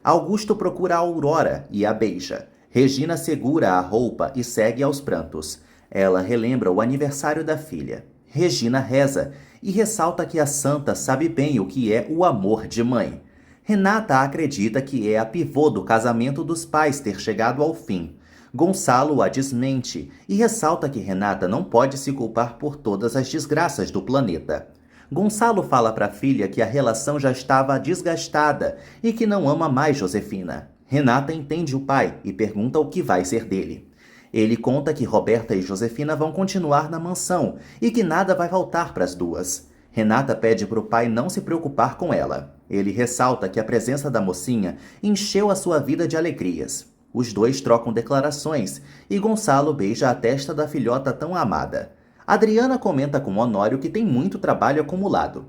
Augusto procura a Aurora e a beija. Regina segura a roupa e segue aos prantos. Ela relembra o aniversário da filha. Regina reza e ressalta que a santa sabe bem o que é o amor de mãe. Renata acredita que é a pivô do casamento dos pais ter chegado ao fim. Gonçalo a desmente e ressalta que Renata não pode se culpar por todas as desgraças do planeta. Gonçalo fala para a filha que a relação já estava desgastada e que não ama mais Josefina. Renata entende o pai e pergunta o que vai ser dele. Ele conta que Roberta e Josefina vão continuar na mansão e que nada vai faltar para as duas. Renata pede para o pai não se preocupar com ela. Ele ressalta que a presença da mocinha encheu a sua vida de alegrias. Os dois trocam declarações e Gonçalo beija a testa da filhota tão amada. Adriana comenta com Honório que tem muito trabalho acumulado.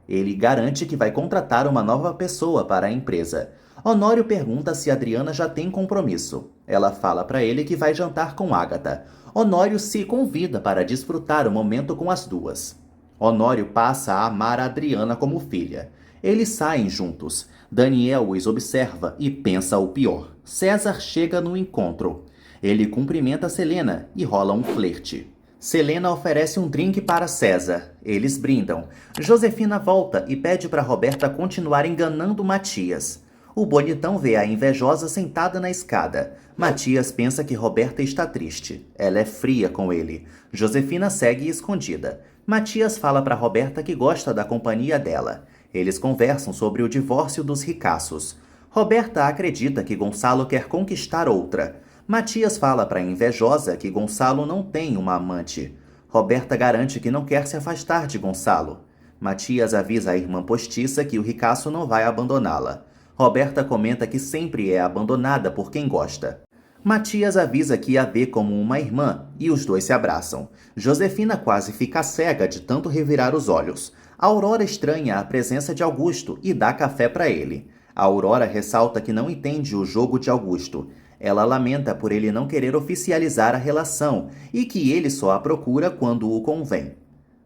Ele garante que vai contratar uma nova pessoa para a empresa. Honório pergunta se Adriana já tem compromisso. Ela fala para ele que vai jantar com Ágata. Honório se convida para desfrutar o momento com as duas. Honório passa a amar a Adriana como filha. Eles saem juntos. Daniel os observa e pensa o pior. César chega no encontro. Ele cumprimenta Selena e rola um flerte. Selena oferece um drink para César. Eles brindam. Josefina volta e pede para Roberta continuar enganando Matias. O bonitão vê a invejosa sentada na escada. Matias pensa que Roberta está triste. Ela é fria com ele. Josefina segue escondida. Matias fala para Roberta que gosta da companhia dela. Eles conversam sobre o divórcio dos ricaços. Roberta acredita que Gonçalo quer conquistar outra. Matias fala para a invejosa que Gonçalo não tem uma amante. Roberta garante que não quer se afastar de Gonçalo. Matias avisa a irmã postiça que o ricaço não vai abandoná-la. Roberta comenta que sempre é abandonada por quem gosta. Matias avisa que a vê como uma irmã e os dois se abraçam. Josefina quase fica cega de tanto revirar os olhos. Aurora estranha a presença de Augusto e dá café para ele. A Aurora ressalta que não entende o jogo de Augusto. Ela lamenta por ele não querer oficializar a relação e que ele só a procura quando o convém.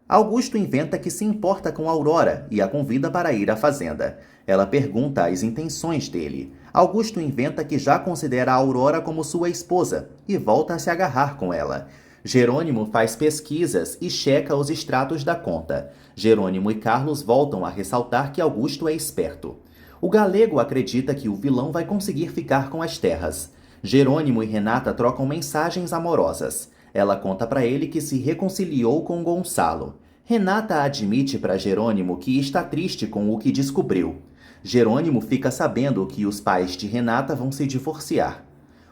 Augusto inventa que se importa com Aurora e a convida para ir à fazenda. Ela pergunta as intenções dele. Augusto inventa que já considera a Aurora como sua esposa e volta a se agarrar com ela. Jerônimo faz pesquisas e checa os extratos da conta. Jerônimo e Carlos voltam a ressaltar que Augusto é esperto. O galego acredita que o vilão vai conseguir ficar com as terras. Jerônimo e Renata trocam mensagens amorosas. Ela conta para ele que se reconciliou com Gonçalo. Renata admite para Jerônimo que está triste com o que descobriu. Jerônimo fica sabendo que os pais de Renata vão se divorciar.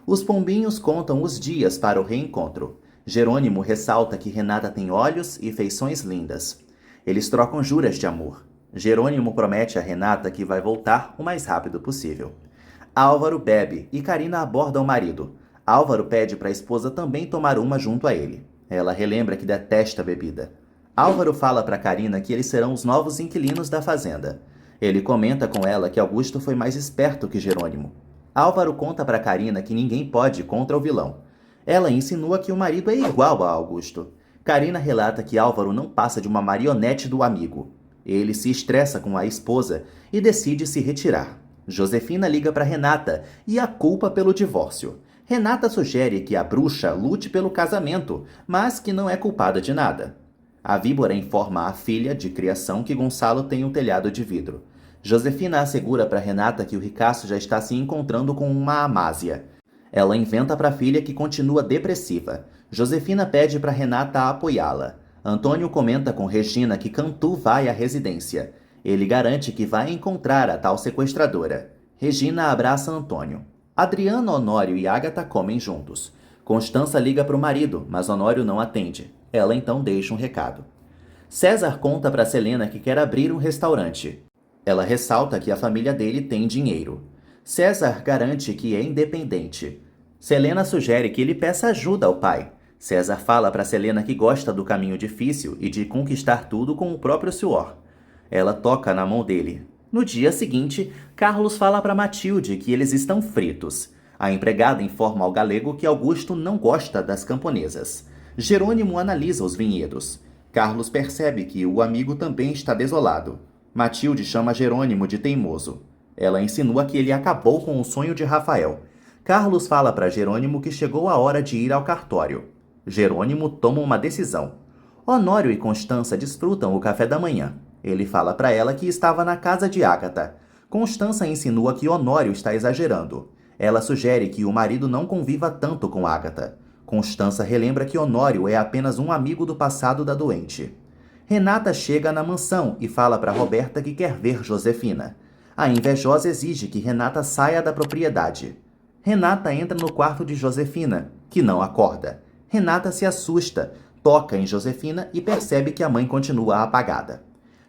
Os pombinhos contam os dias para o reencontro. Jerônimo ressalta que Renata tem olhos e feições lindas. Eles trocam juras de amor. Jerônimo promete a Renata que vai voltar o mais rápido possível. Álvaro bebe e Carina aborda o marido. Álvaro pede para a esposa também tomar uma junto a ele. Ela relembra que detesta a bebida. Álvaro fala para Carina que eles serão os novos inquilinos da fazenda. Ele comenta com ela que Augusto foi mais esperto que Jerônimo. Álvaro conta para Carina que ninguém pode ir contra o vilão. Ela insinua que o marido é igual a Augusto. Carina relata que Álvaro não passa de uma marionete do amigo. Ele se estressa com a esposa e decide se retirar. Josefina liga para Renata e a culpa pelo divórcio. Renata sugere que a bruxa lute pelo casamento, mas que não é culpada de nada. A víbora informa a filha de criação que Gonçalo tem um telhado de vidro. Josefina assegura para Renata que o ricaço já está se encontrando com uma amásia. Ela inventa para a filha que continua depressiva. Josefina pede para Renata apoiá-la. Antônio comenta com Regina que Cantu vai à residência. Ele garante que vai encontrar a tal sequestradora. Regina abraça Antônio. Adriano, Honório e Ágata comem juntos. Constança liga para o marido, mas Honório não atende. Ela então deixa um recado. César conta para Selena que quer abrir um restaurante. Ela ressalta que a família dele tem dinheiro. César garante que é independente. Selena sugere que ele peça ajuda ao pai. César fala para Selena que gosta do caminho difícil e de conquistar tudo com o próprio suor. Ela toca na mão dele. No dia seguinte, Carlos fala para Matilde que eles estão fritos. A empregada informa ao galego que Augusto não gosta das camponesas. Jerônimo analisa os vinhedos. Carlos percebe que o amigo também está desolado. Matilde chama Jerônimo de teimoso. Ela insinua que ele acabou com o sonho de Rafael. Carlos fala para Jerônimo que chegou a hora de ir ao cartório. Jerônimo toma uma decisão. Honório e Constança desfrutam o café da manhã. Ele fala para ela que estava na casa de Ágata. Constança insinua que Honório está exagerando. Ela sugere que o marido não conviva tanto com Ágata. Constança relembra que Honório é apenas um amigo do passado da doente. Renata chega na mansão e fala para Roberta que quer ver Josefina. A invejosa exige que Renata saia da propriedade. Renata entra no quarto de Josefina, que não acorda. Renata se assusta, toca em Josefina e percebe que a mãe continua apagada.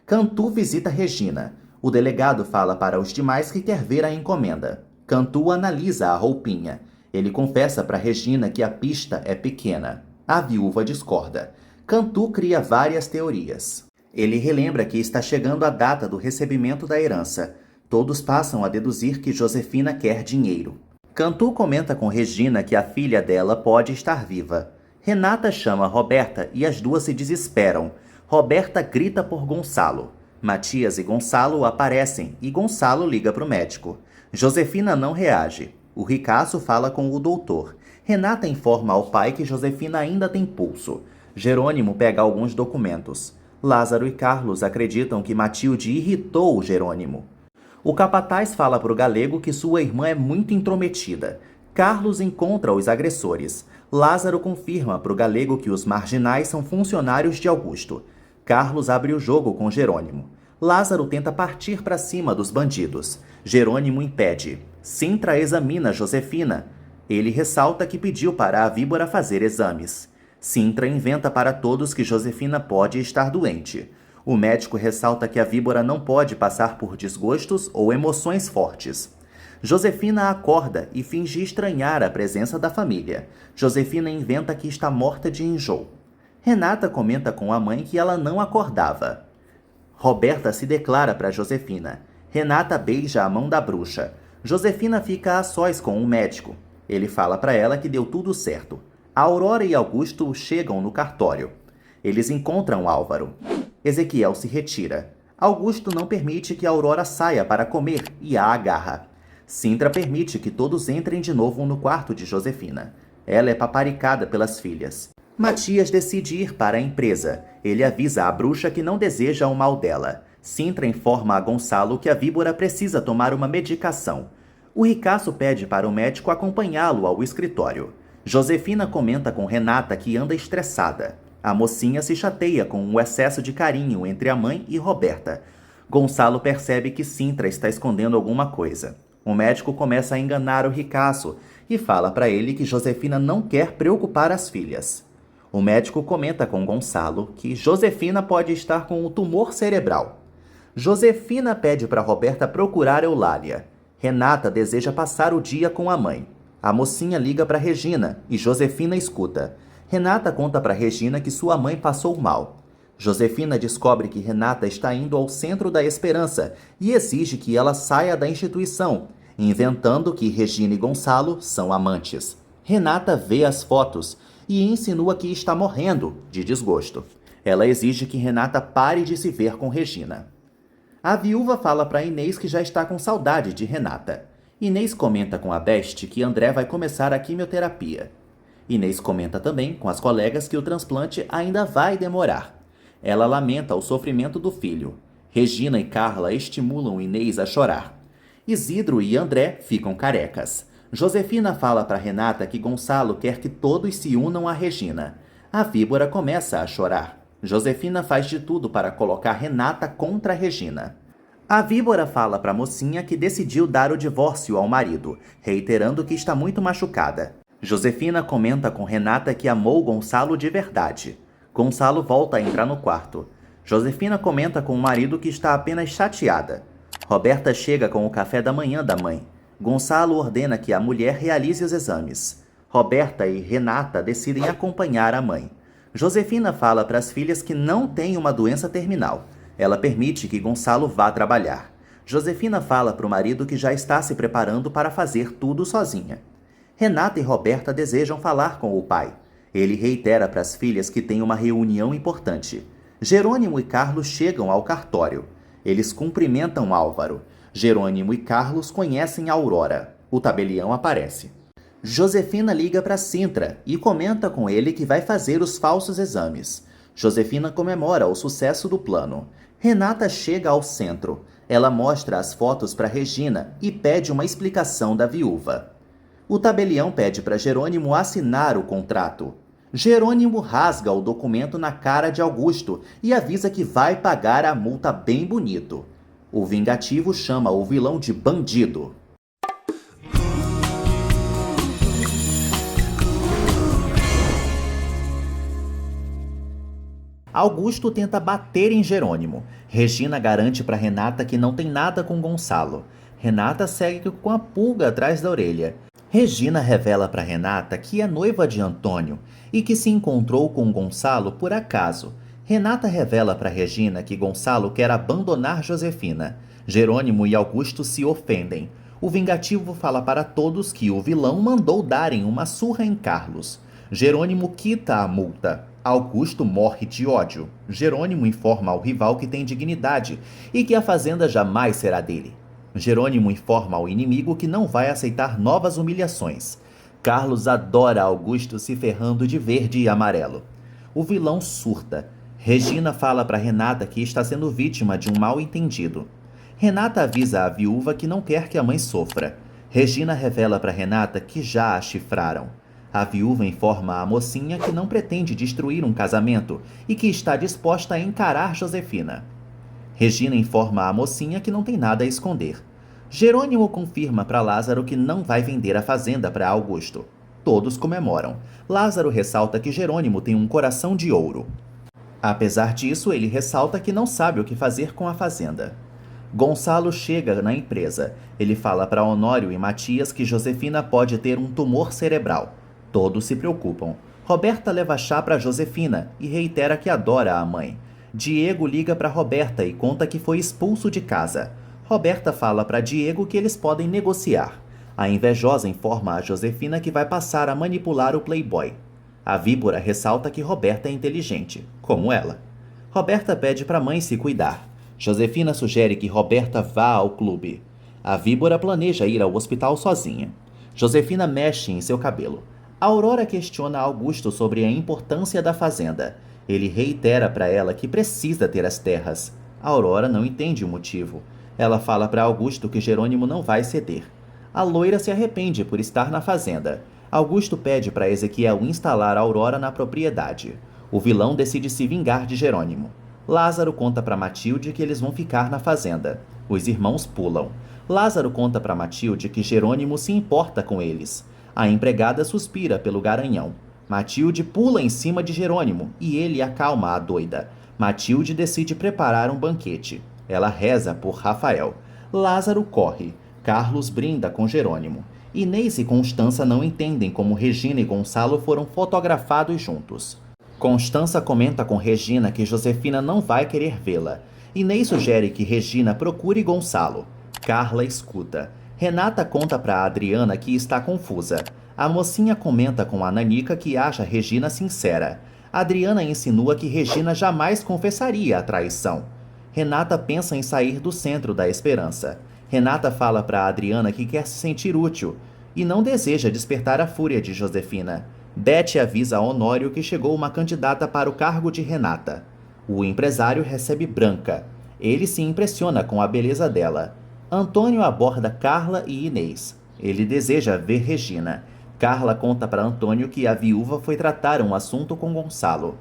Cantu visita Regina. O delegado fala para os demais que quer ver a encomenda. Cantu analisa a roupinha. Ele confessa para Regina que a pista é pequena. A viúva discorda. Cantu cria várias teorias. Ele relembra que está chegando a data do recebimento da herança. Todos passam a deduzir que Josefina quer dinheiro. Cantu comenta com Regina que a filha dela pode estar viva. Renata chama Roberta e as duas se desesperam. Roberta grita por Gonçalo. Matias e Gonçalo aparecem e Gonçalo liga para o médico. Josefina não reage. O ricaço fala com o doutor. Renata informa ao pai que Josefina ainda tem pulso. Jerônimo pega alguns documentos. Lázaro e Carlos acreditam que Matilde irritou o Jerônimo. O capataz fala para o galego que sua irmã é muito intrometida. Carlos encontra os agressores. Lázaro confirma para o galego que os marginais são funcionários de Augusto. Carlos abre o jogo com Jerônimo. Lázaro tenta partir para cima dos bandidos. Jerônimo impede. Sintra examina Josefina. Ele ressalta que pediu para a víbora fazer exames. Sintra inventa para todos que Josefina pode estar doente. O médico ressalta que a víbora não pode passar por desgostos ou emoções fortes. Josefina acorda e finge estranhar a presença da família. Josefina inventa que está morta de enjoo. Renata comenta com a mãe que ela não acordava. Roberta se declara para Josefina. Renata beija a mão da bruxa. Josefina fica a sós com o médico. Ele fala para ela que deu tudo certo. Aurora e Augusto chegam no cartório. Eles encontram Álvaro. Ezequiel se retira. Augusto não permite que Aurora saia para comer e a agarra. Sintra permite que todos entrem de novo no quarto de Josefina. Ela é paparicada pelas filhas. Matias decide ir para a empresa. Ele avisa a bruxa que não deseja o mal dela. Sintra informa a Gonçalo que a víbora precisa tomar uma medicação. O ricaço pede para o médico acompanhá-lo ao escritório. Josefina comenta com Renata que anda estressada. A mocinha se chateia com o excesso de carinho entre a mãe e Roberta. Gonçalo percebe que Sintra está escondendo alguma coisa. O médico começa a enganar o ricaço e fala para ele que Josefina não quer preocupar as filhas. O médico comenta com Gonçalo que Josefina pode estar com o tumor cerebral. Josefina pede para Roberta procurar Eulália. Renata deseja passar o dia com a mãe. A mocinha liga para Regina e Josefina escuta. Renata conta para Regina que sua mãe passou mal. Josefina descobre que Renata está indo ao Centro da Esperança e exige que ela saia da instituição, inventando que Regina e Gonçalo são amantes. Renata vê as fotos e insinua que está morrendo de desgosto. Ela exige que Renata pare de se ver com Regina. A viúva fala para Inês que já está com saudade de Renata. Inês comenta com a Beste que André vai começar a quimioterapia. Inês comenta também com as colegas que o transplante ainda vai demorar. Ela lamenta o sofrimento do filho. Regina e Carla estimulam Inês a chorar. Isidro e André ficam carecas. Josefina fala para Renata que Gonçalo quer que todos se unam a Regina. A víbora começa a chorar. Josefina faz de tudo para colocar Renata contra Regina. A víbora fala para a mocinha que decidiu dar o divórcio ao marido, reiterando que está muito machucada. Josefina comenta com Renata que amou Gonçalo de verdade. Gonçalo volta a entrar no quarto. Josefina comenta com o marido que está apenas chateada. Roberta chega com o café da manhã da mãe. Gonçalo ordena que a mulher realize os exames. Roberta e Renata decidem acompanhar a mãe. Josefina fala para as filhas que não tem uma doença terminal. Ela permite que Gonçalo vá trabalhar. Josefina fala para o marido que já está se preparando para fazer tudo sozinha. Renata e Roberta desejam falar com o pai. Ele reitera para as filhas que tem uma reunião importante. Jerônimo e Carlos chegam ao cartório. Eles cumprimentam Álvaro. Jerônimo e Carlos conhecem Aurora. O tabelião aparece. Josefina liga para Sintra e comenta com ele que vai fazer os falsos exames. Josefina comemora o sucesso do plano. Renata chega ao centro. Ela mostra as fotos para Regina e pede uma explicação da viúva. O tabelião pede para Jerônimo assinar o contrato. Jerônimo rasga o documento na cara de Augusto e avisa que vai pagar a multa bem bonito. O vingativo chama o vilão de bandido. Augusto tenta bater em Jerônimo. Regina garante para Renata que não tem nada com Gonçalo. Renata segue com a pulga atrás da orelha. Regina revela para Renata que é noiva de Antônio e que se encontrou com Gonçalo por acaso. Renata revela para Regina que Gonçalo quer abandonar Josefina. Jerônimo e Augusto se ofendem. O vingativo fala para todos que o vilão mandou darem uma surra em Carlos. Jerônimo quita a multa. Augusto morre de ódio. Jerônimo informa ao rival que tem dignidade e que a fazenda jamais será dele. Jerônimo informa ao inimigo que não vai aceitar novas humilhações. Carlos adora Augusto se ferrando de verde e amarelo. O vilão surta. Regina fala para Renata que está sendo vítima de um mal-entendido. Renata avisa a viúva que não quer que a mãe sofra. Regina revela para Renata que já a chifraram. A viúva informa a mocinha que não pretende destruir um casamento e que está disposta a encarar Josefina. Regina informa a mocinha que não tem nada a esconder. Jerônimo confirma para Lázaro que não vai vender a fazenda para Augusto. Todos comemoram. Lázaro ressalta que Jerônimo tem um coração de ouro. Apesar disso, ele ressalta que não sabe o que fazer com a fazenda. Gonçalo chega na empresa. Ele fala para Honório e Matias que Josefina pode ter um tumor cerebral. Todos se preocupam. Roberta leva chá para Josefina e reitera que adora a mãe. Diego liga para Roberta e conta que foi expulso de casa. Roberta fala para Diego que eles podem negociar. A invejosa informa a Josefina que vai passar a manipular o playboy. A víbora ressalta que Roberta é inteligente, como ela. Roberta pede para a mãe se cuidar. Josefina sugere que Roberta vá ao clube. A víbora planeja ir ao hospital sozinha. Josefina mexe em seu cabelo. Aurora questiona Augusto sobre a importância da fazenda. Ele reitera para ela que precisa ter as terras. Aurora não entende o motivo. Ela fala para Augusto que Jerônimo não vai ceder. A loira se arrepende por estar na fazenda. Augusto pede para Ezequiel instalar Aurora na propriedade. O vilão decide se vingar de Jerônimo. Lázaro conta para Matilde que eles vão ficar na fazenda. Os irmãos pulam. Lázaro conta para Matilde que Jerônimo se importa com eles. A empregada suspira pelo garanhão. Matilde pula em cima de Jerônimo e ele acalma a doida. Matilde decide preparar um banquete. Ela reza por Rafael. Lázaro corre. Carlos brinda com Jerônimo. Inês e Constança não entendem como Regina e Gonçalo foram fotografados juntos. Constança comenta com Regina que Josefina não vai querer vê-la. Inês sugere que Regina procure Gonçalo. Carla escuta. Renata conta para Adriana que está confusa. A mocinha comenta com a Nanica que acha Regina sincera. Adriana insinua que Regina jamais confessaria a traição. Renata pensa em sair do centro da esperança. Renata fala para Adriana que quer se sentir útil e não deseja despertar a fúria de Josefina. Beth avisa a Honório que chegou uma candidata para o cargo de Renata. O empresário recebe Branca. Ele se impressiona com a beleza dela. Antônio aborda Carla e Inês. Ele deseja ver Regina. Carla conta para Antônio que a viúva foi tratar um assunto com Gonçalo.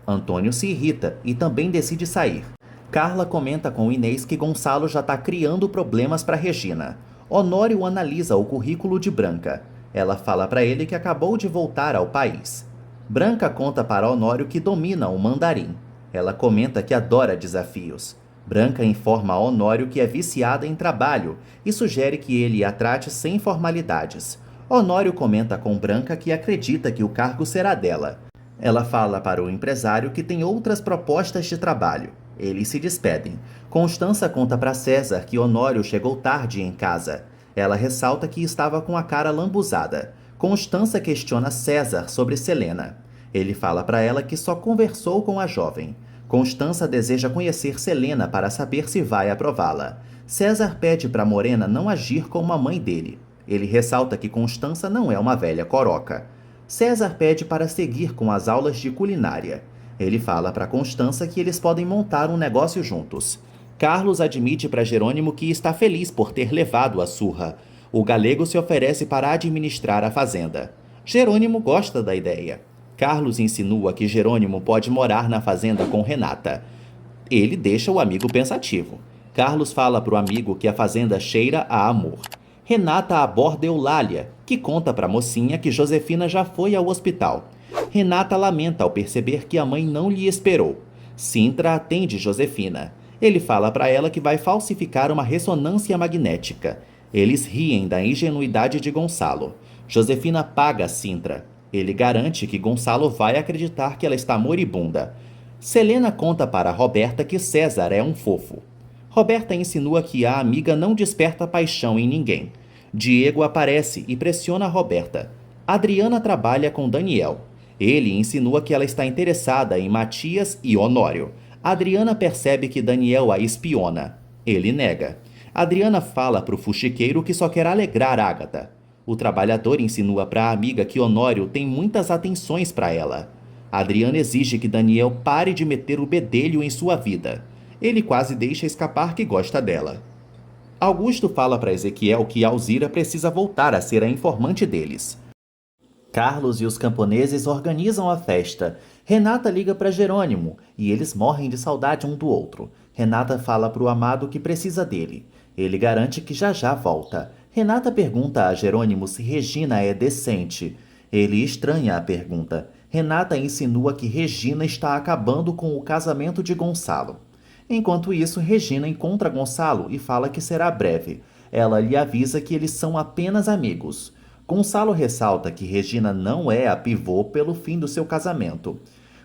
Antônio se irrita e também decide sair. Carla comenta com Inês que Gonçalo já está criando problemas para Regina. Honório analisa o currículo de Branca. Ela fala para ele que acabou de voltar ao país. Branca conta para Honório que domina o mandarim. Ela comenta que adora desafios. Branca informa a Honório que é viciada em trabalho e sugere que ele a trate sem formalidades. Honório comenta com Branca que acredita que o cargo será dela. Ela fala para o empresário que tem outras propostas de trabalho. Eles se despedem. Constança conta para César que Honório chegou tarde em casa. Ela ressalta que estava com a cara lambuzada. Constança questiona César sobre Selena. Ele fala para ela que só conversou com a jovem. Constança deseja conhecer Selena para saber se vai aprová-la. César pede para Morena não agir como a mãe dele. Ele ressalta que Constança não é uma velha coroca. César pede para seguir com as aulas de culinária. Ele fala para Constança que eles podem montar um negócio juntos. Carlos admite para Jerônimo que está feliz por ter levado a surra. O galego se oferece para administrar a fazenda. Jerônimo gosta da ideia. Carlos insinua que Jerônimo pode morar na fazenda com Renata. Ele deixa o amigo pensativo. Carlos fala para o amigo que a fazenda cheira a amor. Renata aborda Eulália, que conta para a mocinha que Josefina já foi ao hospital. Renata lamenta ao perceber que a mãe não lhe esperou. Sintra atende Josefina. Ele fala para ela que vai falsificar uma ressonância magnética. Eles riem da ingenuidade de Gonçalo. Josefina paga Sintra. Ele garante que Gonçalo vai acreditar que ela está moribunda. Selena conta para Roberta que César é um fofo. Roberta insinua que a amiga não desperta paixão em ninguém. Diego aparece e pressiona Roberta. Adriana trabalha com Daniel. Ele insinua que ela está interessada em Matias e Honório. Adriana percebe que Daniel a espiona. Ele nega. Adriana fala para o fuxiqueiro que só quer alegrar Ágata. O trabalhador insinua para a amiga que Honório tem muitas atenções para ela. Adriana exige que Daniel pare de meter o bedelho em sua vida. Ele quase deixa escapar que gosta dela. Augusto fala para Ezequiel que Alzira precisa voltar a ser a informante deles. Carlos e os camponeses organizam a festa. Renata liga para Jerônimo e eles morrem de saudade um do outro. Renata fala para o amado que precisa dele. Ele garante que já já volta. Renata pergunta a Jerônimo se Regina é decente. Ele estranha a pergunta. Renata insinua que Regina está acabando com o casamento de Gonçalo. Enquanto isso, Regina encontra Gonçalo e fala que será breve. Ela lhe avisa que eles são apenas amigos. Gonçalo ressalta que Regina não é a pivô pelo fim do seu casamento.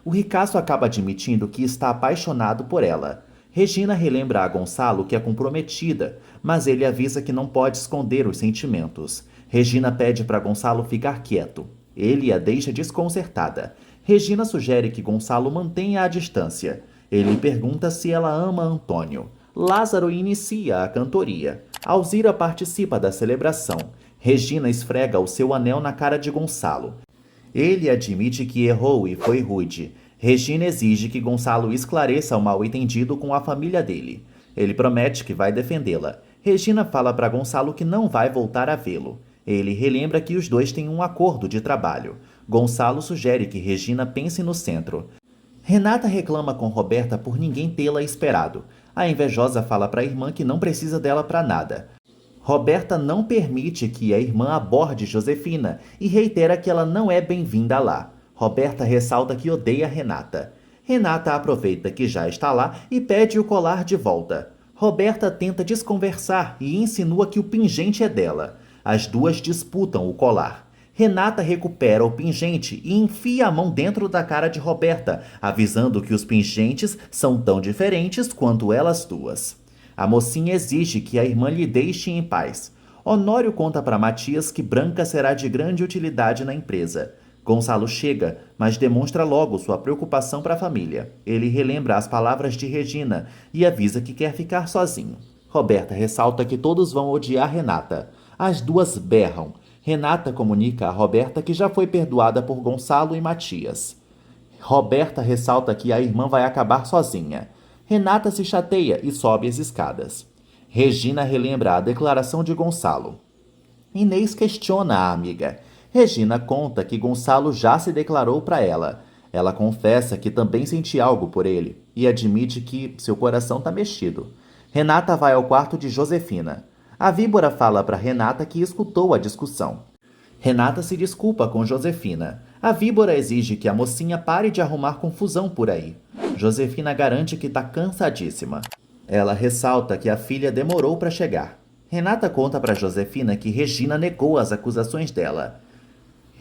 O ricaço acaba admitindo que está apaixonado por ela. Regina relembra a Gonçalo que é comprometida, mas ele avisa que não pode esconder os sentimentos. Regina pede para Gonçalo ficar quieto. Ele a deixa desconcertada. Regina sugere que Gonçalo mantenha a distância. Ele pergunta se ela ama Antônio. Lázaro inicia a cantoria. Alzira participa da celebração. Regina esfrega o seu anel na cara de Gonçalo. Ele admite que errou e foi rude. Regina exige que Gonçalo esclareça o mal-entendido com a família dele. Ele promete que vai defendê-la. Regina fala para Gonçalo que não vai voltar a vê-lo. Ele relembra que os dois têm um acordo de trabalho. Gonçalo sugere que Regina pense no centro. Renata reclama com Roberta por ninguém tê-la esperado. A invejosa fala para a irmã que não precisa dela para nada. Roberta não permite que a irmã aborde Josefina e reitera que ela não é bem-vinda lá. Roberta ressalta que odeia Renata. Renata aproveita que já está lá e pede o colar de volta. Roberta tenta desconversar e insinua que o pingente é dela. As duas disputam o colar. Renata recupera o pingente e enfia a mão dentro da cara de Roberta, avisando que os pingentes são tão diferentes quanto elas duas. A mocinha exige que a irmã lhe deixe em paz. Honório conta para Matias que Branca será de grande utilidade na empresa. Gonçalo chega, mas demonstra logo sua preocupação para a família. Ele relembra as palavras de Regina e avisa que quer ficar sozinho. Roberta ressalta que todos vão odiar Renata. As duas berram. Renata comunica a Roberta que já foi perdoada por Gonçalo e Matias. Roberta ressalta que a irmã vai acabar sozinha. Renata se chateia e sobe as escadas. Regina relembra a declaração de Gonçalo. Inês questiona a amiga. Regina conta que Gonçalo já se declarou para ela. Ela confessa que também sente algo por ele e admite que seu coração está mexido. Renata vai ao quarto de Josefina. A víbora fala para Renata que escutou a discussão. Renata se desculpa com Josefina. A víbora exige que a mocinha pare de arrumar confusão por aí. Josefina garante que está cansadíssima. Ela ressalta que a filha demorou para chegar. Renata conta para Josefina que Regina negou as acusações dela.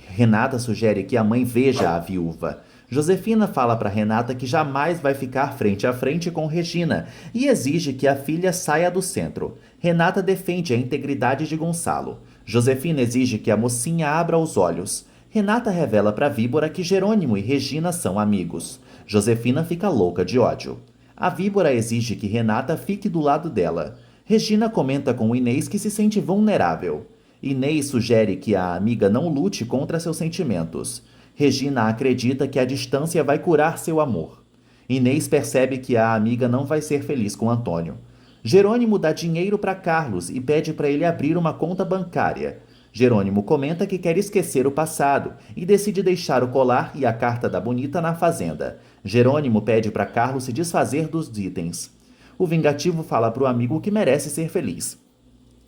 Renata sugere que a mãe veja a viúva. Josefina fala para Renata que jamais vai ficar frente a frente com Regina e exige que a filha saia do centro. Renata defende a integridade de Gonçalo. Josefina exige que a mocinha abra os olhos. Renata revela para a víbora que Jerônimo e Regina são amigos. Josefina fica louca de ódio. A víbora exige que Renata fique do lado dela. Regina comenta com Inês que se sente vulnerável. Inês sugere que a amiga não lute contra seus sentimentos. Regina acredita que a distância vai curar seu amor. Inês percebe que a amiga não vai ser feliz com Antônio. Jerônimo dá dinheiro para Carlos e pede para ele abrir uma conta bancária. Jerônimo comenta que quer esquecer o passado e decide deixar o colar e a carta da bonita na fazenda. Jerônimo pede para Carlos se desfazer dos itens. O vingativo fala para o amigo que merece ser feliz.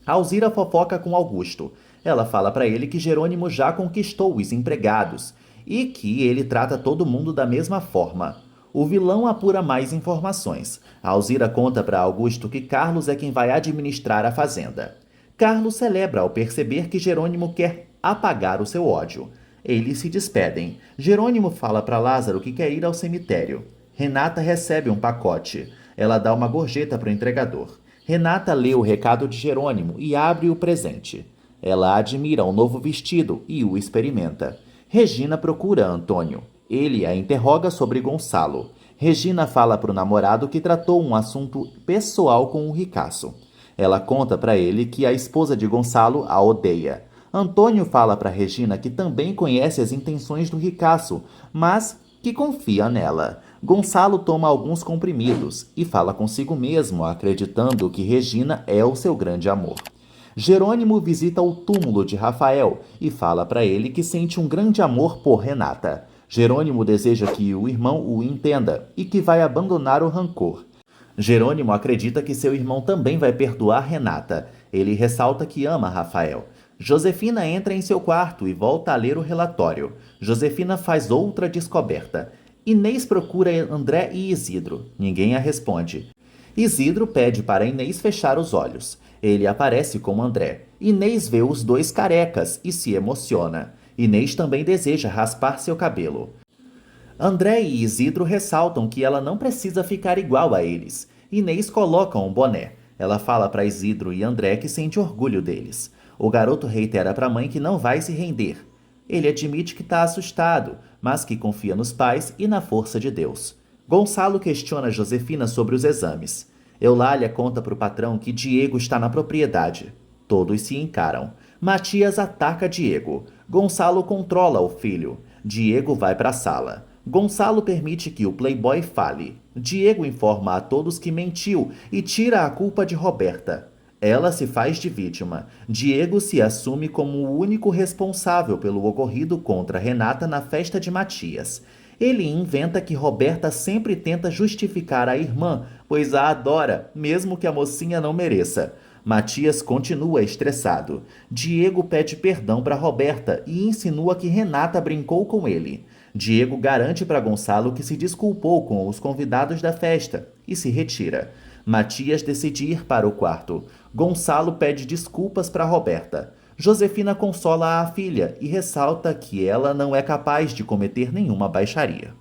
Alzira fofoca com Augusto. Ela fala para ele que Jerônimo já conquistou os empregados e que ele trata todo mundo da mesma forma. O vilão apura mais informações. Alzira conta para Augusto que Carlos é quem vai administrar a fazenda. Carlos celebra ao perceber que Jerônimo quer apagar o seu ódio. Eles se despedem. Jerônimo fala para Lázaro que quer ir ao cemitério. Renata recebe um pacote. Ela dá uma gorjeta para o entregador. Renata lê o recado de Jerônimo e abre o presente. Ela admira o novo vestido e o experimenta. Regina procura Antônio. Ele a interroga sobre Gonçalo. Regina fala para o namorado que tratou um assunto pessoal com o ricaço. Ela conta para ele que a esposa de Gonçalo a odeia. Antônio fala para Regina que também conhece as intenções do ricaço, mas que confia nela. Gonçalo toma alguns comprimidos e fala consigo mesmo, acreditando que Regina é o seu grande amor. Jerônimo visita o túmulo de Rafael e fala para ele que sente um grande amor por Renata. Jerônimo deseja que o irmão o entenda e que vai abandonar o rancor. Jerônimo acredita que seu irmão também vai perdoar Renata. Ele ressalta que ama Rafael. Josefina entra em seu quarto e volta a ler o relatório. Josefina faz outra descoberta. Inês procura André e Isidro. Ninguém a responde. Isidro pede para Inês fechar os olhos. Ele aparece com André. Inês vê os dois carecas e se emociona. Inês também deseja raspar seu cabelo. André e Isidro ressaltam que ela não precisa ficar igual a eles. Inês coloca um boné. Ela fala para Isidro e André que sente orgulho deles. O garoto reitera para a mãe que não vai se render. Ele admite que está assustado, mas que confia nos pais e na força de Deus. Gonçalo questiona Josefina sobre os exames. Eulália conta para o patrão que Diego está na propriedade. Todos se encaram. Matias ataca Diego. Gonçalo controla o filho. Diego vai para a sala. Gonçalo permite que o playboy fale. Diego informa a todos que mentiu e tira a culpa de Roberta. Ela se faz de vítima. Diego se assume como o único responsável pelo ocorrido contra Renata na festa de Matias. Ele inventa que Roberta sempre tenta justificar a irmã, pois a adora, mesmo que a mocinha não mereça. Matias continua estressado. Diego pede perdão para Roberta e insinua que Renata brincou com ele. Diego garante para Gonçalo que se desculpou com os convidados da festa e se retira. Matias decide ir para o quarto. Gonçalo pede desculpas para Roberta. Josefina consola a filha e ressalta que ela não é capaz de cometer nenhuma baixaria.